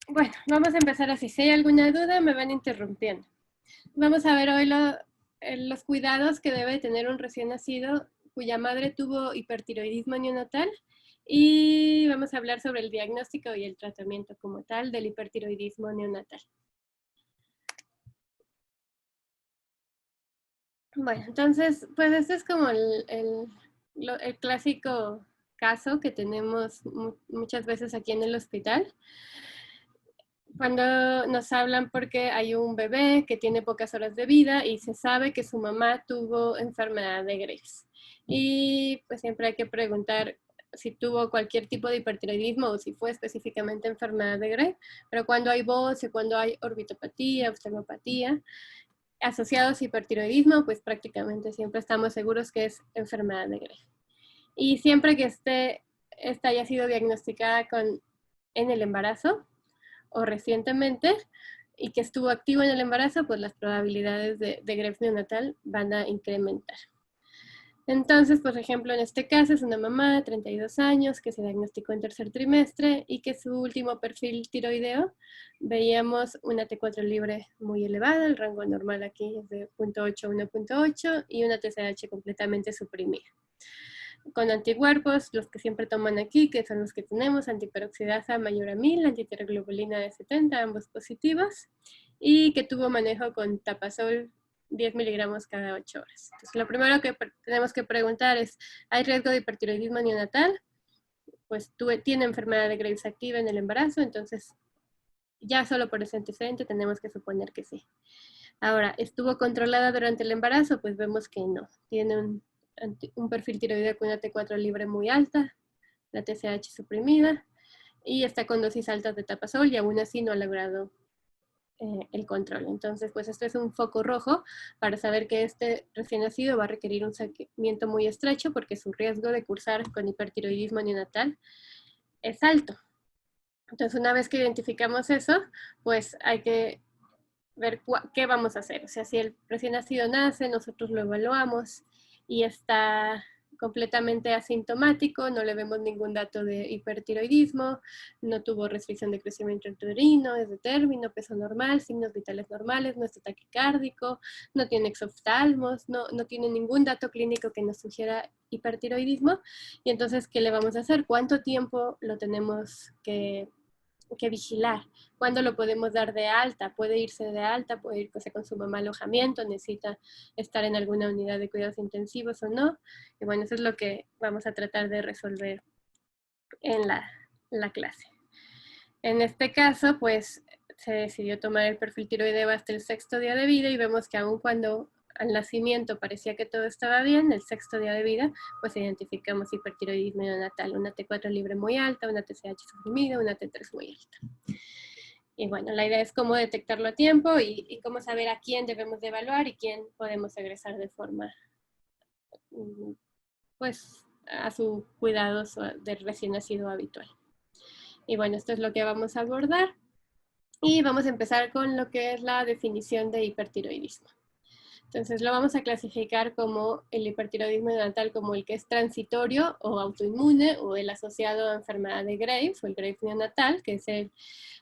Bueno, vamos a empezar así. Si hay alguna duda, me van interrumpiendo. Vamos a ver hoy los cuidados que debe tener un recién nacido cuya madre tuvo hipertiroidismo neonatal, y vamos a hablar sobre el diagnóstico y el tratamiento como tal del hipertiroidismo neonatal. Bueno, entonces, pues este es como el clásico caso que tenemos muchas veces aquí en el hospital, cuando nos hablan porque hay un bebé que tiene pocas horas de vida y se sabe que su mamá tuvo enfermedad de Graves. Y pues siempre hay que preguntar si tuvo cualquier tipo de hipertiroidismo o si fue específicamente enfermedad de Graves, pero cuando hay BOS, cuando hay orbitopatía, oftalmopatía, asociados a hipertiroidismo, pues prácticamente siempre estamos seguros que es enfermedad de Graves. Y siempre que esta haya sido diagnosticada en el embarazo o recientemente y que estuvo activo en el embarazo, pues las probabilidades de Graves neonatal van a incrementar. Entonces, por ejemplo, en este caso es una mamá de 32 años que se diagnosticó en tercer trimestre y que su último perfil tiroideo veíamos una T4 libre muy elevada, el rango normal aquí es de 0.8 a 1.8 y una TSH completamente suprimida. Con anticuerpos, los que siempre toman aquí, que son los que tenemos, antiperoxidasa mayor a 1000, antitiroglobulina de 70, ambos positivos, y que tuvo manejo con tapazol 10 miligramos cada 8 horas. Entonces, lo primero que tenemos que preguntar es, ¿hay riesgo de hipertiroidismo neonatal? Pues tiene enfermedad de Graves activa en el embarazo, entonces ya solo por ese antecedente tenemos que suponer que sí. Ahora, ¿estuvo controlada durante el embarazo? Pues vemos que no. Tiene un perfil tiroideo con una T4 libre muy alta, la TSH suprimida, y está con dosis altas de tapazol y aún así no ha logrado el control. Entonces, pues esto es un foco rojo para saber que este recién nacido va a requerir un seguimiento muy estrecho porque su riesgo de cursar con hipertiroidismo neonatal es alto. Entonces, una vez que identificamos eso, pues hay que ver qué vamos a hacer. O sea, si el recién nacido nace, nosotros lo evaluamos y está completamente asintomático, no le vemos ningún dato de hipertiroidismo, no tuvo restricción de crecimiento intrauterino, es de término, peso normal, signos vitales normales, no está taquicárdico, no tiene exoftalmos, no tiene ningún dato clínico que nos sugiera hipertiroidismo. Y entonces, ¿qué le vamos a hacer? ¿Cuánto tiempo lo tenemos que vigilar? ¿Cuándo lo podemos dar de alta? ¿Puede irse de alta? ¿Puede irse con su mamá a alojamiento? ¿Necesita estar en alguna unidad de cuidados intensivos o no? Y bueno, eso es lo que vamos a tratar de resolver en la clase. En este caso, pues se decidió tomar el perfil tiroideo hasta el 6º día de vida y vemos que aun cuando al nacimiento parecía que todo estaba bien, el 6º día de vida, pues identificamos hipertiroidismo neonatal, una T4 libre muy alta, una TSH suprimida, una T3 muy alta. Y bueno, la idea es cómo detectarlo a tiempo y cómo saber a quién debemos de evaluar y quién podemos egresar de forma, pues, a su cuidado del recién nacido habitual. Y bueno, esto es lo que vamos a abordar. Y vamos a empezar con lo que es la definición de hipertiroidismo. Entonces lo vamos a clasificar como el hipertiroidismo neonatal como el que es transitorio o autoinmune, o el asociado a enfermedad de Graves o el Graves neonatal, que es el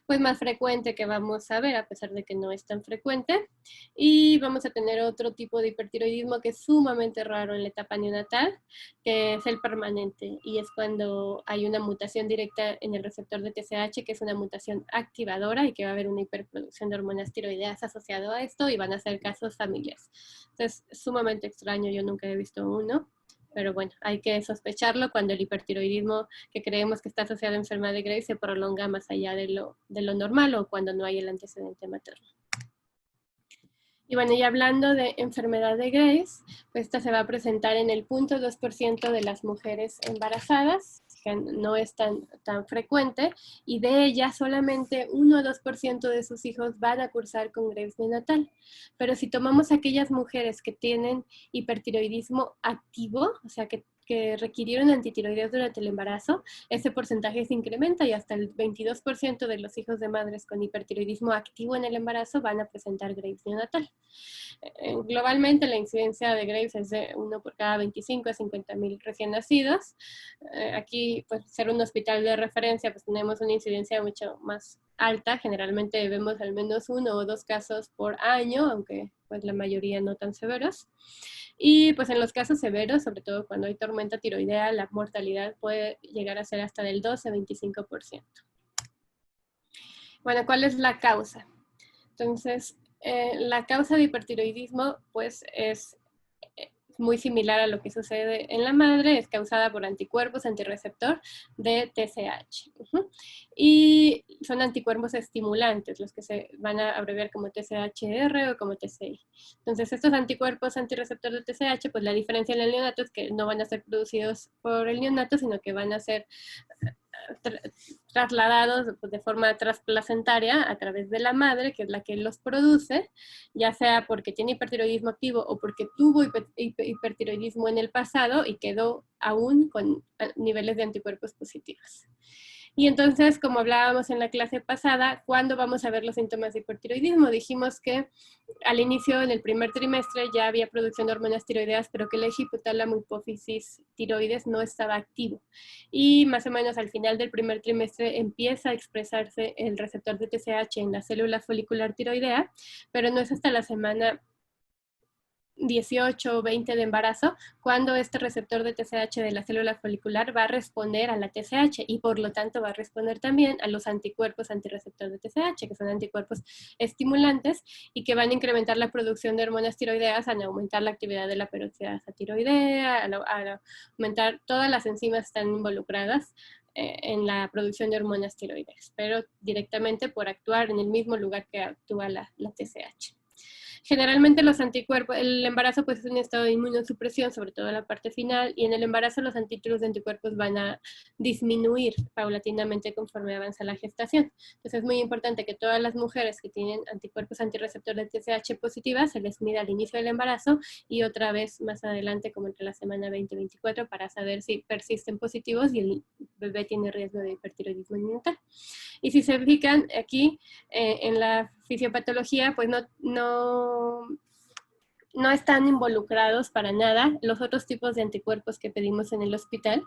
pues más frecuente que vamos a ver, a pesar de que no es tan frecuente. Y vamos a tener otro tipo de hipertiroidismo que es sumamente raro en la etapa neonatal, que es el permanente, y es cuando hay una mutación directa en el receptor de TSH, que es una mutación activadora y que va a haber una hiperproducción de hormonas tiroideas asociado a esto y van a ser casos familiares. Entonces, sumamente extraño, yo nunca he visto uno. Pero bueno, hay que sospecharlo cuando el hipertiroidismo que creemos que está asociado a enfermedad de Graves se prolonga más allá de lo normal o cuando no hay el antecedente materno. Y bueno, y hablando de enfermedad de Graves, pues esta se va a presentar en el 0.2% de las mujeres embarazadas, que no es tan frecuente, y de ellas solamente 1 o 2% de sus hijos van a cursar con Graves neonatal. Pero si tomamos aquellas mujeres que tienen hipertiroidismo activo, o sea, que que requirieron antitiroideos durante el embarazo, ese porcentaje se incrementa y hasta el 22% de los hijos de madres con hipertiroidismo activo en el embarazo van a presentar Graves neonatal. Globalmente la incidencia de Graves es de 1 por cada 25 a 50.000 recién nacidos. Aquí, pues, ser un hospital de referencia, pues tenemos una incidencia mucho más alta. Generalmente vemos al menos 1 o 2 casos por año, aunque pues la mayoría no tan severos. Y pues en los casos severos, sobre todo cuando hay tormenta tiroidea, la mortalidad puede llegar a ser hasta del 12-25%. Bueno, ¿cuál es la causa? Entonces, la causa de hipertiroidismo pues es muy similar a lo que sucede en la madre, es causada por anticuerpos antirreceptor de TSH. Y son anticuerpos estimulantes, los que se van a abreviar como TSHR o como TSI. Entonces, estos anticuerpos antirreceptor de TSH, pues la diferencia en el neonato es que no van a ser producidos por el neonato, sino que van a ser trasladados de forma transplacentaria a través de la madre, que es la que los produce, ya sea porque tiene hipertiroidismo activo o porque tuvo hipertiroidismo en el pasado y quedó aún con niveles de anticuerpos positivos. Y entonces, como hablábamos en la clase pasada, ¿cuándo vamos a ver los síntomas de hipertiroidismo? Dijimos que al inicio, en el primer trimestre, ya había producción de hormonas tiroideas, pero que el eje hipotálamo hipófisis tiroides no estaba activo. Y más o menos al final del primer trimestre empieza a expresarse el receptor de TSH en la célula folicular tiroidea, pero no es hasta la semana 18 o 20 de embarazo, cuando este receptor de TSH de la célula folicular va a responder a la TSH y por lo tanto va a responder también a los anticuerpos antirreceptor de TSH, que son anticuerpos estimulantes y que van a incrementar la producción de hormonas tiroideas al aumentar la actividad de la peroxidasa tiroidea, al aumentar todas las enzimas que están involucradas en la producción de hormonas tiroideas, pero directamente por actuar en el mismo lugar que actúa la TSH. Generalmente los anticuerpos, el embarazo pues es un estado de inmunosupresión, sobre todo en la parte final, y en el embarazo los títulos de anticuerpos van a disminuir paulatinamente conforme avanza la gestación. Entonces es muy importante que todas las mujeres que tienen anticuerpos antirreceptor de TSH positivas se les mida al inicio del embarazo y otra vez más adelante como entre la semana 20-24 para saber si persisten positivos y el bebé tiene riesgo de hipertiroidismo neonatal. Y si se fijan aquí en la fisiopatología, pues no están involucrados para nada los otros tipos de anticuerpos que pedimos en el hospital,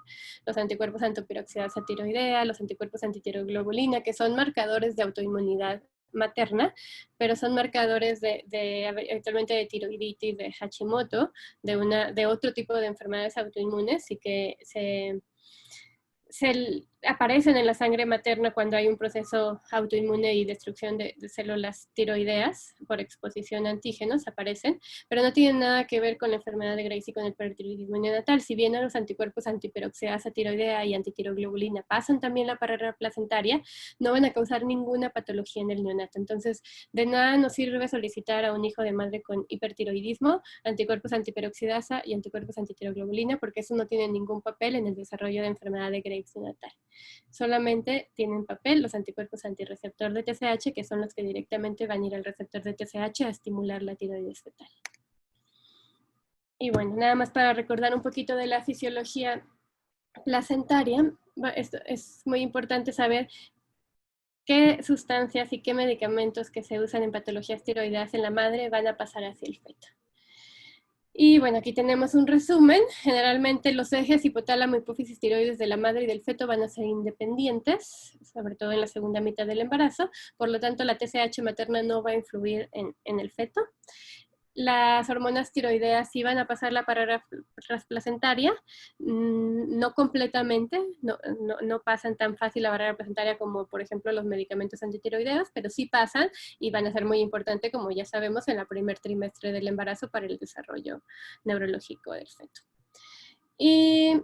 los anticuerpos antiperoxidasa tiroidea, los anticuerpos antitiroglobulina, que son marcadores de autoinmunidad materna, pero son marcadores actualmente de tiroiditis, de Hashimoto, de otro tipo de enfermedades autoinmunes y que se aparecen en la sangre materna cuando hay un proceso autoinmune y destrucción de células tiroideas por exposición a antígenos, aparecen, pero no tienen nada que ver con la enfermedad de Graves y con el hipertiroidismo neonatal. Si bien los anticuerpos antiperoxidasa tiroidea y antitiroglobulina pasan también la barrera placentaria, no van a causar ninguna patología en el neonato. Entonces, de nada nos sirve solicitar a un hijo de madre con hipertiroidismo anticuerpos antiperoxidasa y anticuerpos antitiroglobulina, porque eso no tiene ningún papel en el desarrollo de enfermedad de Graves neonatal. Solamente tienen papel los anticuerpos antirreceptor de TSH, que son los que directamente van a ir al receptor de TSH a estimular la tiroides fetal. Y bueno, nada más para recordar un poquito de la fisiología placentaria, es muy importante saber qué sustancias y qué medicamentos que se usan en patologías tiroideas en la madre van a pasar hacia el feto. Y bueno, aquí tenemos un resumen. Generalmente los ejes hipotálamo, hipófisis, tiroides de la madre y del feto van a ser independientes, sobre todo en la segunda mitad del embarazo. Por lo tanto, la TSH materna no va a influir en el feto. Las hormonas tiroideas sí van a pasar la barrera transplacentaria, no completamente, no pasan tan fácil la barrera placentaria como por ejemplo los medicamentos antitiroideos, pero sí pasan y van a ser muy importantes, como ya sabemos, en el primer trimestre del embarazo para el desarrollo neurológico del feto. Y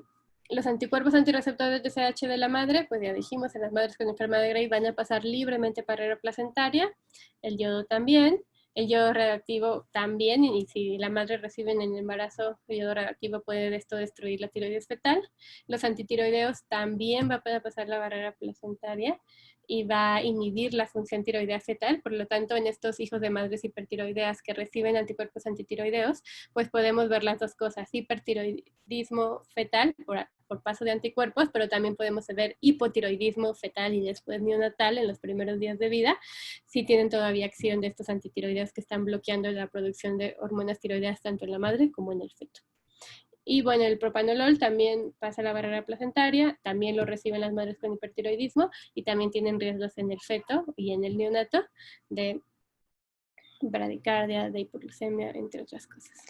los anticuerpos antirreceptores de TSH de la madre, pues ya dijimos, en las madres con enfermedad de Graves van a pasar libremente barrera placentaria, el yodo también. El yodo radioactivo también, y si la madre recibe en el embarazo el yodo radioactivo puede esto destruir la tiroides fetal. Los antitiroideos también va a poder pasar la barrera placentaria y va a inhibir la función tiroidea fetal. Por lo tanto, en estos hijos de madres hipertiroideas que reciben anticuerpos antitiroideos, pues podemos ver las dos cosas: hipertiroidismo fetal por paso de anticuerpos, pero también podemos ver hipotiroidismo fetal y después neonatal en los primeros días de vida, si tienen todavía acción de estos antitiroideos que están bloqueando la producción de hormonas tiroideas tanto en la madre como en el feto. Y bueno, el propanolol también pasa la barrera placentaria, también lo reciben las madres con hipertiroidismo y también tienen riesgos en el feto y en el neonato de bradicardia, de hipoglucemia, entre otras cosas.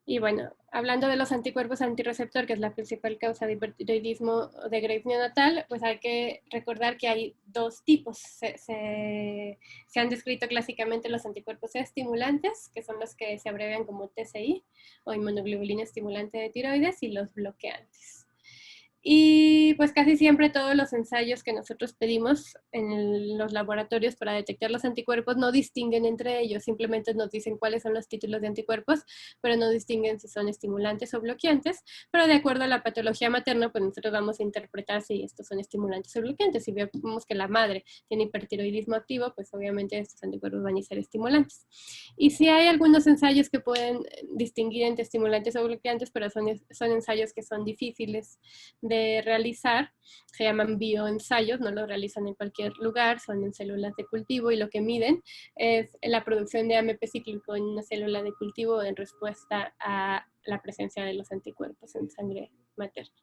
Y bueno, hablando de los anticuerpos antirreceptor, que es la principal causa de hipertiroidismo de Graves neonatal, pues hay que recordar que hay dos tipos. Se han descrito clásicamente los anticuerpos estimulantes, que son los que se abrevian como TCI, o inmunoglobulina estimulante de tiroides, y los bloqueantes. Y pues casi siempre todos los ensayos que nosotros pedimos en los laboratorios para detectar los anticuerpos no distinguen entre ellos, simplemente nos dicen cuáles son los títulos de anticuerpos, pero no distinguen si son estimulantes o bloqueantes, pero de acuerdo a la patología materna, pues nosotros vamos a interpretar si estos son estimulantes o bloqueantes. Si vemos que la madre tiene hipertiroidismo activo, pues obviamente estos anticuerpos van a ser estimulantes. Y sí hay algunos ensayos que pueden distinguir entre estimulantes o bloqueantes, pero son ensayos que son difíciles de realizar, se llaman bioensayos, no los realizan en cualquier lugar, son en células de cultivo y lo que miden es la producción de AMP cíclico en una célula de cultivo en respuesta a la presencia de los anticuerpos en sangre materna.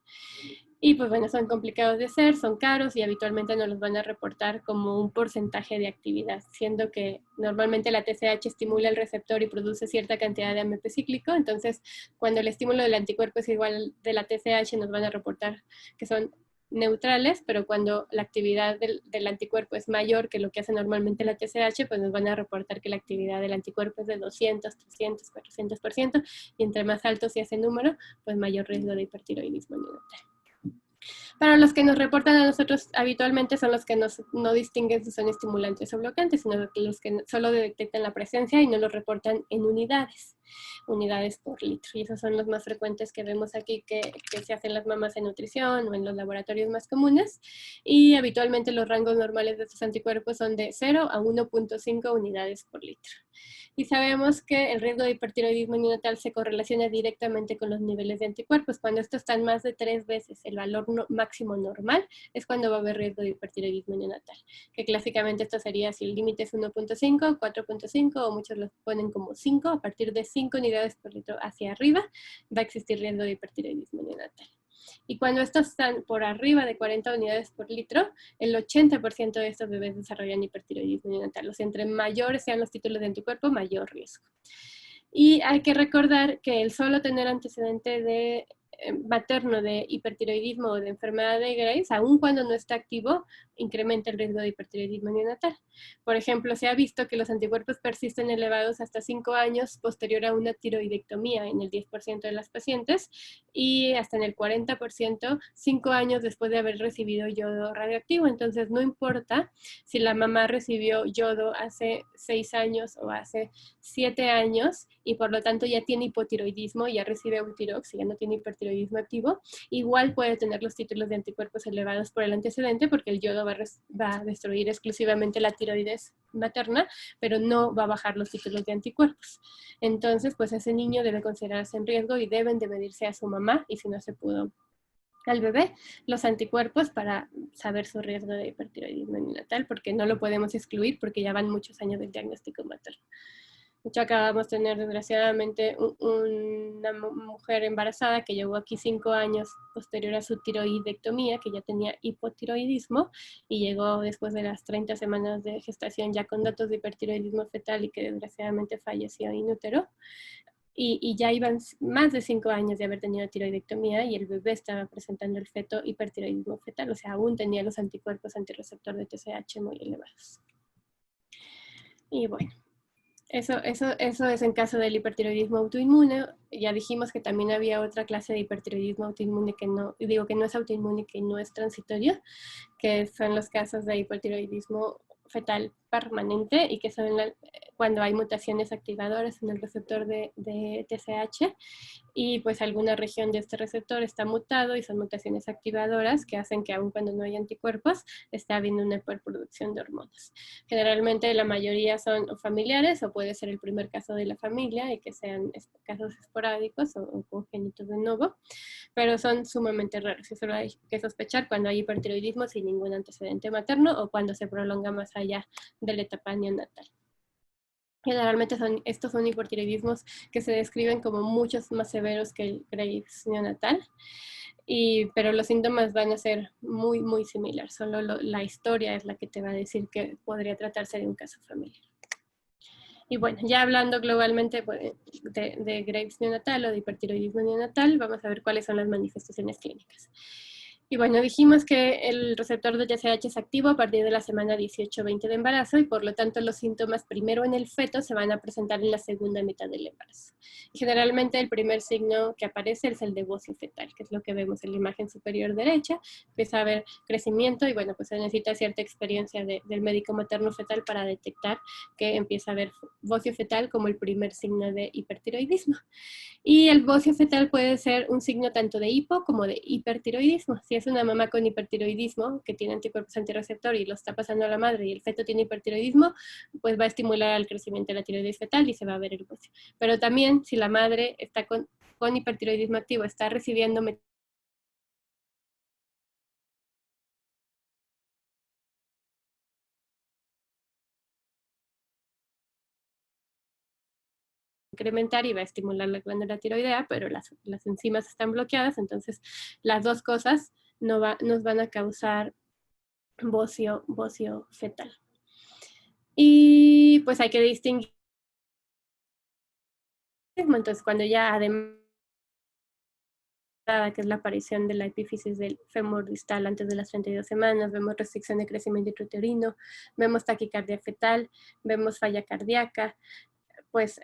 Y pues bueno, son complicados de hacer, son caros y habitualmente nos los van a reportar como un porcentaje de actividad, siendo que normalmente la TSH estimula el receptor y produce cierta cantidad de AMP cíclico, entonces cuando el estímulo del anticuerpo es igual de la TSH nos van a reportar que son neutrales, pero cuando la actividad del anticuerpo es mayor que lo que hace normalmente la TSH, pues nos van a reportar que la actividad del anticuerpo es de 200, 300, 400%, y entre más alto sea ese número, pues mayor riesgo de hipertiroidismo neonatal. Para los que nos reportan a nosotros habitualmente son los que no distinguen si son estimulantes o bloqueantes, sino los que solo detectan la presencia y no los reportan en unidades por litro. Y esos son los más frecuentes que vemos aquí que se hacen las mamás en nutrición o en los laboratorios más comunes. Y habitualmente los rangos normales de estos anticuerpos son de 0 a 1.5 unidades por litro. Y sabemos que el riesgo de hipertiroidismo neonatal se correlaciona directamente con los niveles de anticuerpos. Cuando estos están más de 3 veces el valor máximo normal, es cuando va a haber riesgo de hipertiroidismo neonatal. Que clásicamente esto sería si el límite es 1.5, 4.5 o muchos lo ponen como 5. A partir de 5 unidades por litro hacia arriba va a existir riesgo de hipertiroidismo neonatal. Y cuando estos están por arriba de 40 unidades por litro, el 80% de estos bebés desarrollan hipertiroidismo neonatal. O sea, entre mayores sean los títulos de anticuerpo, mayor riesgo. Y hay que recordar que el solo tener antecedente de materno de hipertiroidismo o de enfermedad de Graves, aun cuando no está activo, incrementa el riesgo de hipertiroidismo neonatal. Por ejemplo, se ha visto que los anticuerpos persisten elevados hasta 5 años posterior a una tiroidectomía en el 10% de las pacientes y hasta en el 40% 5 años después de haber recibido yodo radioactivo. Entonces, no importa si la mamá recibió yodo hace 6 años o hace 7 años y por lo tanto ya tiene hipotiroidismo, ya recibe Eutirox y ya no tiene hipertiroidismo activo, igual puede tener los títulos de anticuerpos elevados por el antecedente porque el yodo va a destruir exclusivamente la tiroides materna, pero no va a bajar los títulos de anticuerpos. Entonces, pues ese niño debe considerarse en riesgo y deben de medirse a su mamá y si no se pudo al bebé los anticuerpos para saber su riesgo de hipertiroidismo neonatal, porque no lo podemos excluir porque ya van muchos años del diagnóstico materno. De hecho, acabamos de tener desgraciadamente una mujer embarazada que llevó aquí 5 años posterior a su tiroidectomía, que ya tenía hipotiroidismo y llegó después de las 30 semanas de gestación ya con datos de hipertiroidismo fetal y que desgraciadamente falleció in útero. Y ya iban más de 5 años de haber tenido tiroidectomía y el bebé estaba presentando el feto hipertiroidismo fetal, o sea, aún tenía los anticuerpos antirreceptor de TSH muy elevados. Y bueno. Eso es en caso del hipertiroidismo autoinmune. Ya dijimos que también había otra clase de hipertiroidismo autoinmune que no es autoinmune, que no es transitorio, que son los casos de hipertiroidismo fetal permanente y que son cuando hay mutaciones activadoras en el receptor de TSH y pues alguna región de este receptor está mutado y son mutaciones activadoras que hacen que aun cuando no hay anticuerpos esté habiendo una hiperproducción de hormonas. Generalmente la mayoría son familiares o puede ser el primer caso de la familia y que sean casos esporádicos o congénitos de nuevo, pero son sumamente raros y solo hay que sospechar cuando hay hipertiroidismo sin ningún antecedente materno o cuando se prolonga más allá de la etapa neonatal. Generalmente estos son hipertiroidismos que se describen como muchos más severos que el Graves neonatal, pero los síntomas van a ser muy, muy similares. Solo la historia es la que te va a decir que podría tratarse de un caso familiar. Y bueno, ya hablando globalmente pues, de Graves neonatal o de hipertiroidismo neonatal, vamos a ver cuáles son las manifestaciones clínicas. Y bueno, dijimos que el receptor de TSH es activo a partir de la semana 18-20 de embarazo y por lo tanto los síntomas primero en el feto se van a presentar en la segunda mitad del embarazo. Y generalmente el primer signo que aparece es el de bocio fetal, que es lo que vemos en la imagen superior derecha. Empieza a haber crecimiento y bueno, pues se necesita cierta experiencia del médico materno fetal para detectar que empieza a haber bocio fetal como el primer signo de hipertiroidismo. Y el bocio fetal puede ser un signo tanto de hipo como de hipertiroidismo. Si es una mamá con hipertiroidismo que tiene anticuerpos antirreceptor y lo está pasando a la madre y el feto tiene hipertiroidismo, pues va a estimular el crecimiento de la tiroides fetal y se va a ver el bocio. Pero también si la madre está con hipertiroidismo activo, está recibiendo incrementar y va a estimular la glándula tiroidea, pero las enzimas están bloqueadas, entonces las dos cosas nos van a causar bocio fetal. Y pues hay que distinguir, entonces cuando ya además que es la aparición de la epífisis del fémur distal antes de las 32 semanas, vemos restricción de crecimiento intrauterino, vemos taquicardia fetal, vemos falla cardíaca, pues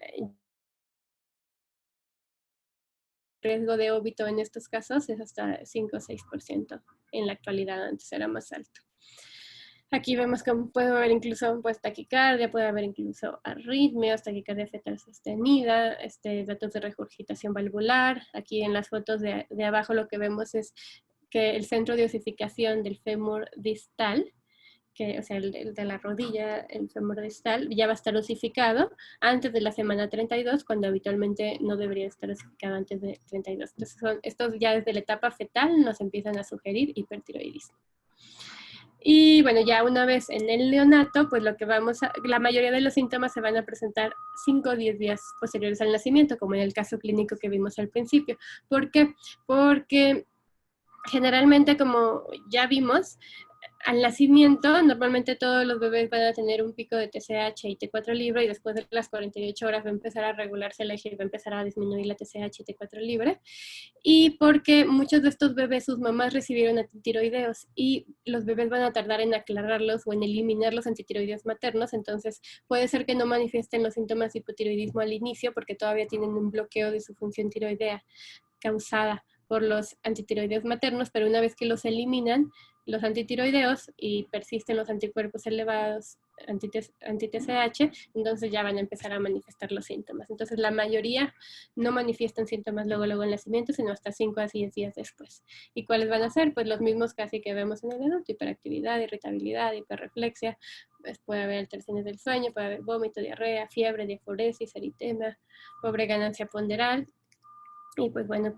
riesgo de óbito en estos casos es hasta 5 o 6%. En la actualidad antes era más alto. Aquí vemos que puede haber incluso pues, taquicardia, puede haber incluso arritmias, taquicardia fetal sostenida, datos de regurgitación valvular. Aquí en las fotos de abajo lo que vemos es que el centro de osificación del fémur distal, o sea, el de la rodilla, el fémur distal, ya va a estar osificado antes de la semana 32, cuando habitualmente no debería estar osificado antes de 32. Entonces, estos ya desde la etapa fetal nos empiezan a sugerir hipertiroidismo. Y bueno, ya una vez en el neonato, pues la mayoría de los síntomas se van a presentar 5 o 10 días posteriores al nacimiento, como en el caso clínico que vimos al principio. ¿Por qué? Porque generalmente, como ya vimos, al nacimiento, normalmente todos los bebés van a tener un pico de TSH y T4 libre y después de las 48 horas va a empezar a regularse el eje y va a empezar a disminuir la TSH y T4 libre. Y porque muchos de estos bebés, sus mamás recibieron antitiroideos y los bebés van a tardar en aclararlos o en eliminar los antitiroideos maternos, entonces puede ser que no manifiesten los síntomas de hipotiroidismo al inicio porque todavía tienen un bloqueo de su función tiroidea causada por los antitiroideos maternos, pero una vez que los eliminan, los antitiroideos y persisten los anticuerpos elevados anti-TSH, entonces ya van a empezar a manifestar los síntomas. Entonces la mayoría no manifiestan síntomas luego en nacimiento, sino hasta 5 a 10 días después. ¿Y cuáles van a ser? Pues los mismos casi que vemos en el adulto: hiperactividad, irritabilidad, hiperreflexia, pues puede haber alteraciones del sueño, puede haber vómito, diarrea, fiebre, diaforesis, eritema, pobre ganancia ponderal. Y pues bueno,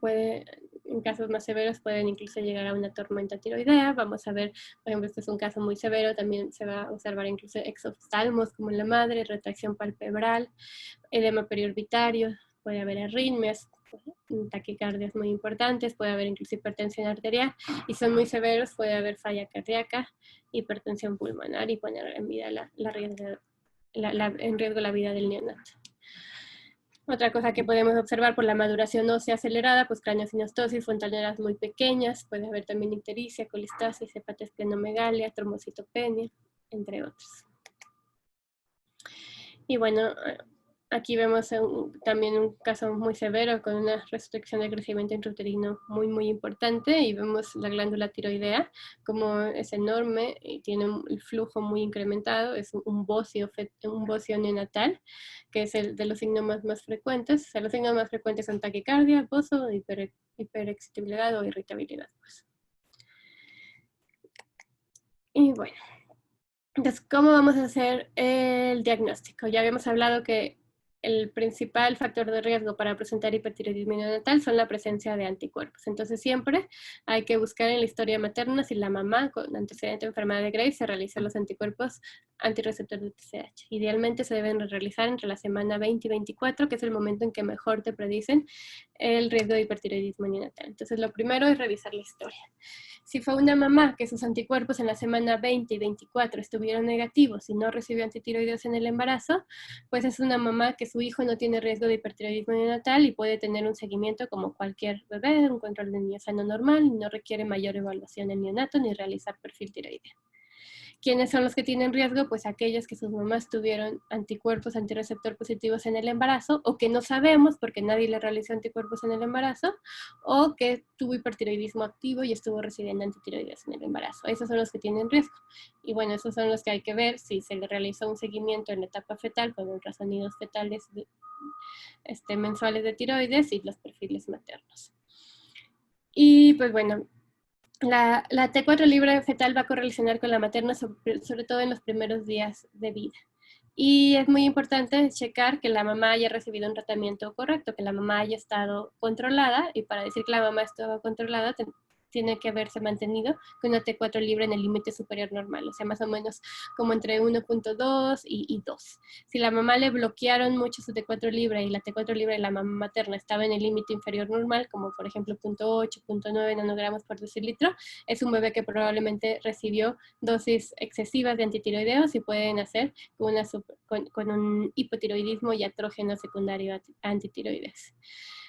en casos más severos pueden incluso llegar a una tormenta tiroidea. Vamos a ver, por ejemplo, este es un caso muy severo, también se va a observar incluso exoftalmos como en la madre, retracción palpebral, edema periorbitario, puede haber arritmias, taquicardias muy importantes, puede haber incluso hipertensión arterial y son muy severos, puede haber falla cardíaca, hipertensión pulmonar y poner en riesgo la vida del neonato. Otra cosa que podemos observar por la maduración ósea acelerada, pues craneosinostosis, fontaneras muy pequeñas, puede haber también ictericia, colistasis, hepatosplenomegalia, trombocitopenia, entre otros. Y bueno, Aquí vemos también un caso muy severo con una restricción del crecimiento intrauterino muy importante, y vemos la glándula tiroidea como es enorme y tiene el flujo muy incrementado. Es un bocio neonatal, que es el de los signos más frecuentes. O sea, los signos más frecuentes son taquicardia, bozo, hiperexcitabilidad o irritabilidad, pues. Y bueno, entonces, ¿cómo vamos a hacer el diagnóstico? Ya habíamos hablado que el principal factor de riesgo para presentar hipertiroidismo neonatal son la presencia de anticuerpos. Entonces, siempre hay que buscar en la historia materna si la mamá con antecedente de enfermedad de Graves se realiza los anticuerpos antirreceptor de TSH. Idealmente se deben realizar entre la semana 20 y 24, que es el momento en que mejor te predicen el riesgo de hipertiroidismo neonatal. Entonces, lo primero es revisar la historia. Si fue una mamá que sus anticuerpos en la semana 20 y 24 estuvieron negativos y no recibió antitiroideos en el embarazo, pues es una mamá que su hijo no tiene riesgo de hipertiroidismo neonatal y puede tener un seguimiento como cualquier bebé, un control de niño sano normal, y no requiere mayor evaluación en neonato ni realizar perfil tiroideo. ¿Quiénes son los que tienen riesgo? Pues aquellos que sus mamás tuvieron anticuerpos antirreceptor positivos en el embarazo, o que no sabemos porque nadie le realizó anticuerpos en el embarazo, o que tuvo hipertiroidismo activo y estuvo recibiendo antitiroides en el embarazo. Esos son los que tienen riesgo. Y bueno, esos son los que hay que ver si se le realizó un seguimiento en la etapa fetal con ultrasonidos fetales mensuales de tiroides y los perfiles maternos. Y pues bueno, la T4 libre fetal va a correlacionar con la materna, sobre todo en los primeros días de vida. Y es muy importante checar que la mamá haya recibido un tratamiento correcto, que la mamá haya estado controlada, y para decir que la mamá estaba controlada, tiene que haberse mantenido con una T4 libre en el límite superior normal, o sea, más o menos como entre 1.2 y 2. Si la mamá le bloquearon mucho su T4 libre y la T4 libre de la mamá materna estaba en el límite inferior normal, como por ejemplo 0.8, 0.9 nanogramos por decilitro, es un bebé que probablemente recibió dosis excesivas de antitiroideos y puede nacer con un hipotiroidismo y atrógeno secundario a antitiroides.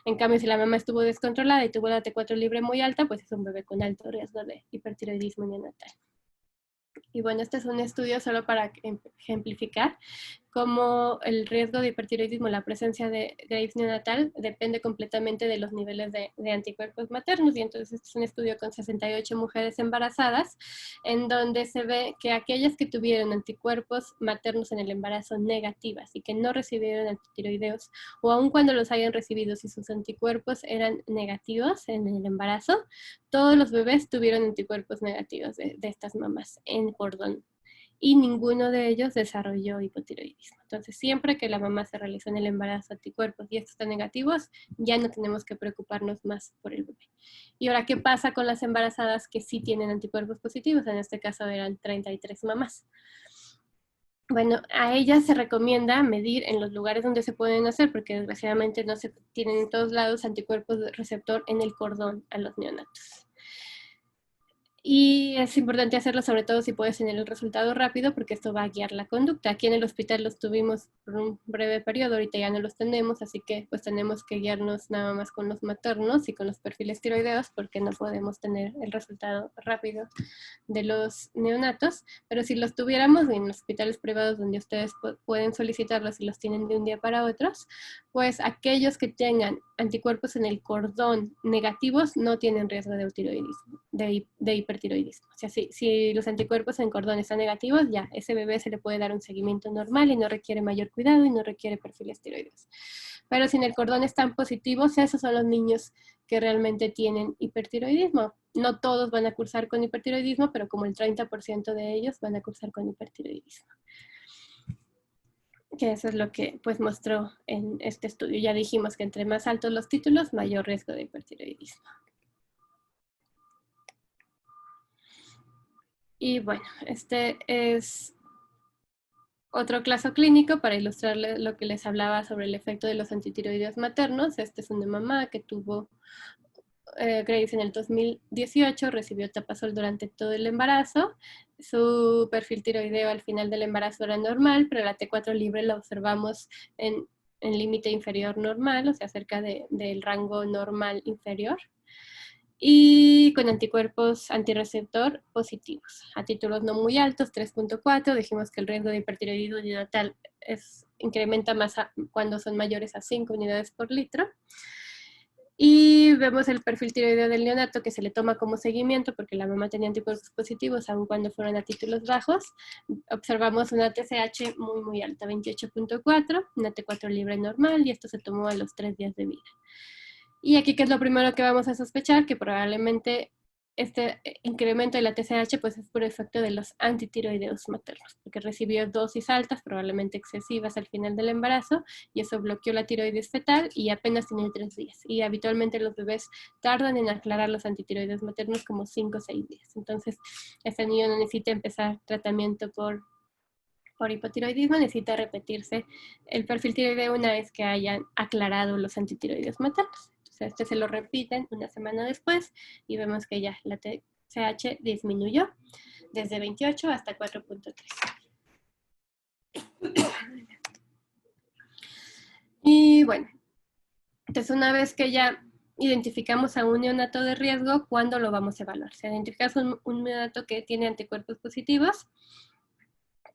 En cambio, si la mamá estuvo descontrolada y tuvo la T4 libre muy alta, pues es un bebé con alto riesgo de hipertiroidismo neonatal. Y bueno, este es un estudio solo para ejemplificar cómo el riesgo de hipertiroidismo, la presencia de Graves neonatal, depende completamente de los niveles de anticuerpos maternos. Y entonces este es un estudio con 68 mujeres embarazadas, en donde se ve que aquellas que tuvieron anticuerpos maternos en el embarazo negativas y que no recibieron antitiroideos, o aun cuando los hayan recibido, si sus anticuerpos eran negativos en el embarazo, todos los bebés tuvieron anticuerpos negativos de estas mamás en cordón, y ninguno de ellos desarrolló hipotiroidismo. Entonces, siempre que la mamá se realizó en el embarazo anticuerpos y estos están negativos, ya no tenemos que preocuparnos más por el bebé. Y ahora, ¿qué pasa con las embarazadas que sí tienen anticuerpos positivos? En este caso eran 33 mamás. Bueno, a ellas se recomienda medir en los lugares donde se pueden hacer, porque desgraciadamente no se tienen en todos lados anticuerpos de receptor en el cordón a los neonatos. Y es importante hacerlo sobre todo si puedes tener el resultado rápido, porque esto va a guiar la conducta. Aquí en el hospital los tuvimos por un breve periodo, ahorita ya no los tenemos, así que pues tenemos que guiarnos nada más con los maternos y con los perfiles tiroideos, porque no podemos tener el resultado rápido de los neonatos. Pero si los tuviéramos en hospitales privados donde ustedes pueden solicitarlos y los tienen de un día para otros, pues aquellos que tengan anticuerpos en el cordón negativos no tienen riesgo de hipotiroidismo, de hipertiroidismo. O sea, si los anticuerpos en cordón están negativos, ya ese bebé se le puede dar un seguimiento normal y no requiere mayor cuidado y no requiere perfiles tiroides. Pero si en el cordón están positivos, esos son los niños que realmente tienen hipertiroidismo. No todos van a cursar con hipertiroidismo, pero como el 30% de ellos van a cursar con hipertiroidismo. Que eso es lo que pues mostró en este estudio. Ya dijimos que entre más altos los títulos, mayor riesgo de hipertiroidismo. Y bueno, este es otro caso clínico para ilustrarles lo que les hablaba sobre el efecto de los antitiroideos maternos. Este es una mamá que tuvo Graves en el 2018, recibió tapazol durante todo el embarazo. Su perfil tiroideo al final del embarazo era normal, pero la T4 libre la observamos en límite inferior normal, o sea, cerca del rango normal inferior. y con anticuerpos antirreceptor positivos. A títulos no muy altos, 3.4, dijimos que el riesgo de hipertiroidismo neonatal incrementa más cuando son mayores a 5 unidades por litro. Y vemos el perfil tiroideo del neonato que se le toma como seguimiento porque la mamá tenía anticuerpos positivos aun cuando fueron a títulos bajos. Observamos una TSH muy muy alta, 28.4, una T4 libre normal, y esto se tomó a los 3 días de vida. Y aquí, ¿qué es lo primero que vamos a sospechar? Que probablemente este incremento de la TSH pues es por efecto de los antitiroideos maternos, porque recibió dosis altas, probablemente excesivas al final del embarazo, y eso bloqueó la tiroides fetal y apenas tiene 3 días. Y habitualmente los bebés tardan en aclarar los antitiroides maternos como 5 o 6 días. Entonces, este niño no necesita empezar tratamiento por hipotiroidismo, necesita repetirse el perfil tiroideo una vez que hayan aclarado los antitiroides maternos. Entonces, este se lo repiten una semana después y vemos que ya la TSH disminuyó desde 28 hasta 4.3. Y bueno, entonces una vez que ya identificamos a un neonato de riesgo, ¿cuándo lo vamos a evaluar? Si identificamos un neonato que tiene anticuerpos positivos,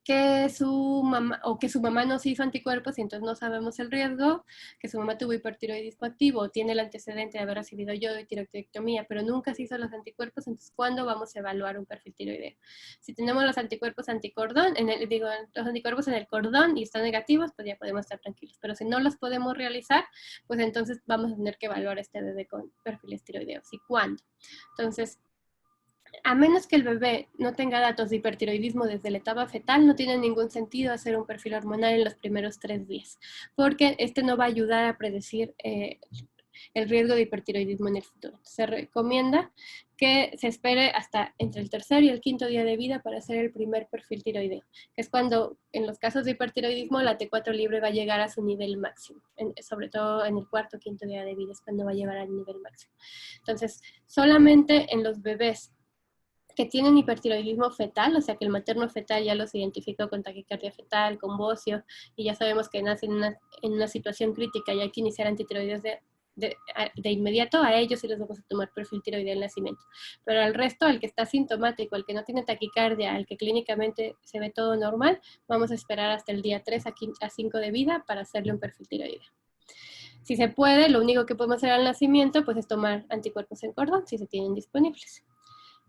que su mamá no se hizo anticuerpos y entonces no sabemos el riesgo, que su mamá tuvo hipertiroidismo activo, tiene el antecedente de haber recibido yodo y tiroidectomía, pero nunca se hizo los anticuerpos, entonces ¿cuándo vamos a evaluar un perfil tiroideo? Si tenemos los anticuerpos anticordón, los anticuerpos en el cordón y están negativos, pues ya podemos estar tranquilos, pero si no los podemos realizar, pues entonces vamos a tener que evaluar este bebé con perfiles tiroideos. ¿Y cuándo? Entonces, a menos que el bebé no tenga datos de hipertiroidismo desde la etapa fetal, no tiene ningún sentido hacer un perfil hormonal en los primeros 3 días, porque este no va a ayudar a predecir el riesgo de hipertiroidismo en el futuro. Se recomienda que se espere hasta entre el tercer y el quinto día de vida para hacer el primer perfil tiroideo, que es cuando en los casos de hipertiroidismo la T4 libre va a llegar a su nivel máximo, sobre todo en el cuarto o quinto día de vida es cuando va a llegar al nivel máximo. Entonces, solamente en los bebés que tienen hipertiroidismo fetal, o sea que el materno fetal ya los identificó con taquicardia fetal, con bocio, y ya sabemos que nacen en una situación crítica y hay que iniciar antitiroides de inmediato, a ellos sí les vamos a tomar perfil tiroideo al nacimiento. Pero al resto, al que está sintomático, al que no tiene taquicardia, al que clínicamente se ve todo normal, vamos a esperar hasta el día 3 a 5 de vida para hacerle un perfil tiroideo. Si se puede, lo único que podemos hacer al nacimiento pues es tomar anticuerpos en cordón, si se tienen disponibles.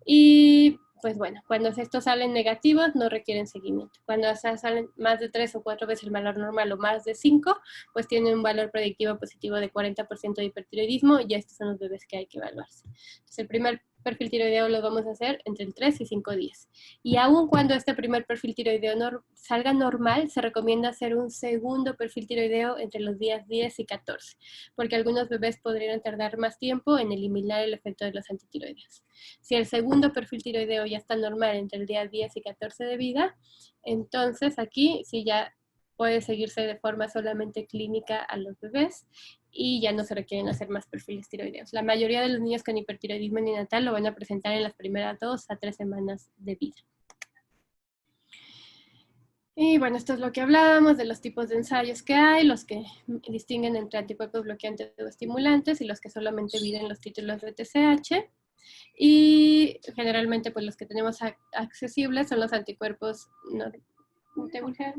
Y pues bueno, cuando estos salen negativos no requieren seguimiento. Cuando salen más de 3 o 4 veces el valor normal o más de 5, pues tienen un valor predictivo positivo de 40% de hipertiroidismo y estos son los bebés que hay que evaluarse. Entonces el primer perfil tiroideo lo vamos a hacer entre el 3 y 5 días. Y aun cuando este primer perfil tiroideo salga normal, se recomienda hacer un segundo perfil tiroideo entre los días 10 y 14, porque algunos bebés podrían tardar más tiempo en eliminar el efecto de los antitiroideos. Si el segundo perfil tiroideo ya está normal entre el día 10 y 14 de vida, entonces aquí sí ya puede seguirse de forma solamente clínica a los bebés y ya no se requieren hacer más perfiles tiroideos. La mayoría de los niños con hipertiroidismo neonatal lo van a presentar en las primeras 2 a 3 semanas de vida. Y bueno, esto es lo que hablábamos de los tipos de ensayos que hay, los que distinguen entre anticuerpos bloqueantes o estimulantes y los que solamente miden los títulos de TSH. Y generalmente pues los que tenemos accesibles son los anticuerpos. ¿No te urge?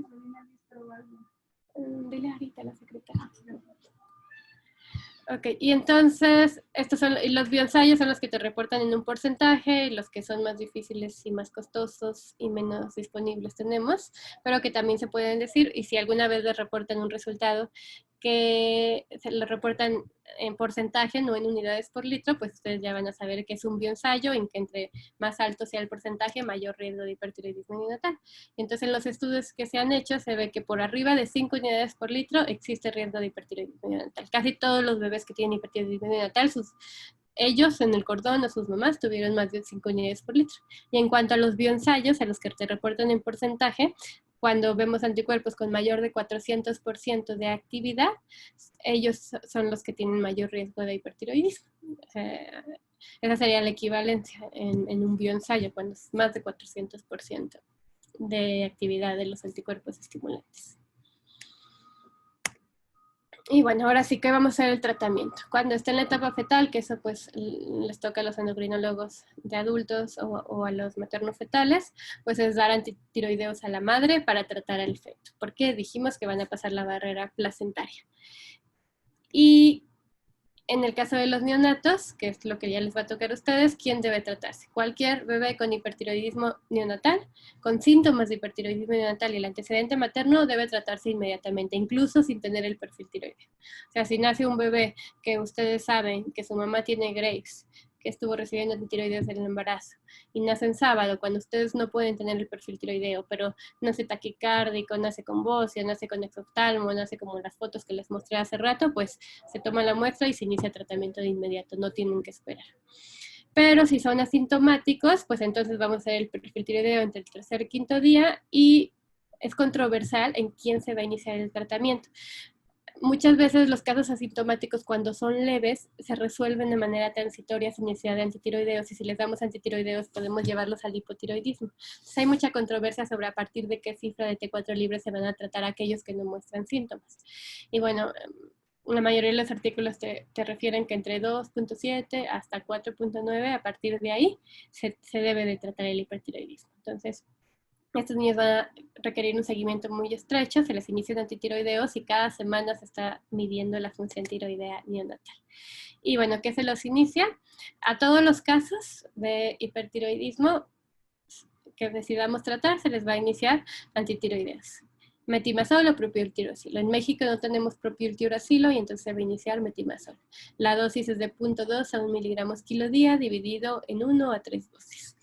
Dile ahorita a la secretaria. Ok, y entonces estos son los bioensayos, son los que te reportan en un porcentaje, y los que son más difíciles y más costosos y menos disponibles tenemos, pero que también se pueden decir, y si alguna vez les reportan un resultado que se lo reportan en porcentaje, no en unidades por litro, pues ustedes ya van a saber que es un bioensayo, en que entre más alto sea el porcentaje, mayor riesgo de hipertiroidismo neonatal. Entonces en los estudios que se han hecho se ve que por arriba de 5 unidades por litro existe riesgo de hipertiroidismo neonatal. Casi todos los bebés que tienen hipertiroidismo neonatal, ellos en el cordón o sus mamás tuvieron más de 5 unidades por litro. Y en cuanto a los bioensayos, a los que te reportan en porcentaje, cuando vemos anticuerpos con mayor de 400% de actividad, ellos son los que tienen mayor riesgo de hipertiroidismo. Esa sería la equivalencia en un bioensayo, cuando es más de 400% de actividad de los anticuerpos estimulantes. Y bueno, ahora sí que vamos a hacer el tratamiento. Cuando esté en la etapa fetal, que eso pues les toca a los endocrinólogos de adultos o a los materno-fetales, pues es dar antitiroideos a la madre para tratar al feto, porque dijimos que van a pasar la barrera placentaria. Y en el caso de los neonatos, que es lo que ya les va a tocar a ustedes, ¿quién debe tratarse? Cualquier bebé con hipertiroidismo neonatal, con síntomas de hipertiroidismo neonatal y el antecedente materno debe tratarse inmediatamente, incluso sin tener el perfil tiroideo. O sea, si nace un bebé que ustedes saben que su mamá tiene Graves, que estuvo recibiendo antitiroideos en el embarazo, y nace en sábado, cuando ustedes no pueden tener el perfil tiroideo, pero nace taquicárdico, nace con bocia, nace con exoftalmo, nace como las fotos que les mostré hace rato, pues se toma la muestra y se inicia tratamiento de inmediato, no tienen que esperar. Pero si son asintomáticos, pues entonces vamos a hacer el perfil tiroideo entre el tercer y quinto día y es controversial en quién se va a iniciar el tratamiento. Muchas veces los casos asintomáticos cuando son leves se resuelven de manera transitoria sin necesidad de antitiroideos y si les damos antitiroideos podemos llevarlos al hipotiroidismo. Entonces hay mucha controversia sobre a partir de qué cifra de T4 libre se van a tratar aquellos que no muestran síntomas. Y bueno, la mayoría de los artículos te refieren que entre 2.7 hasta 4.9, a partir de ahí se debe de tratar el hipertiroidismo. Entonces, estos niños van a requerir un seguimiento muy estrecho, se les inicia antitiroideos y cada semana se está midiendo la función tiroidea neonatal. Y bueno, ¿qué se los inicia? A todos los casos de hipertiroidismo que decidamos tratar, se les va a iniciar antitiroideos. Metimazol o propiltiuracilo. En México no tenemos propiltiuracilo y entonces se va a iniciar metimazol. La dosis es de 0.2 a 1 miligramos kilo día dividido en 1 a 3 dosis.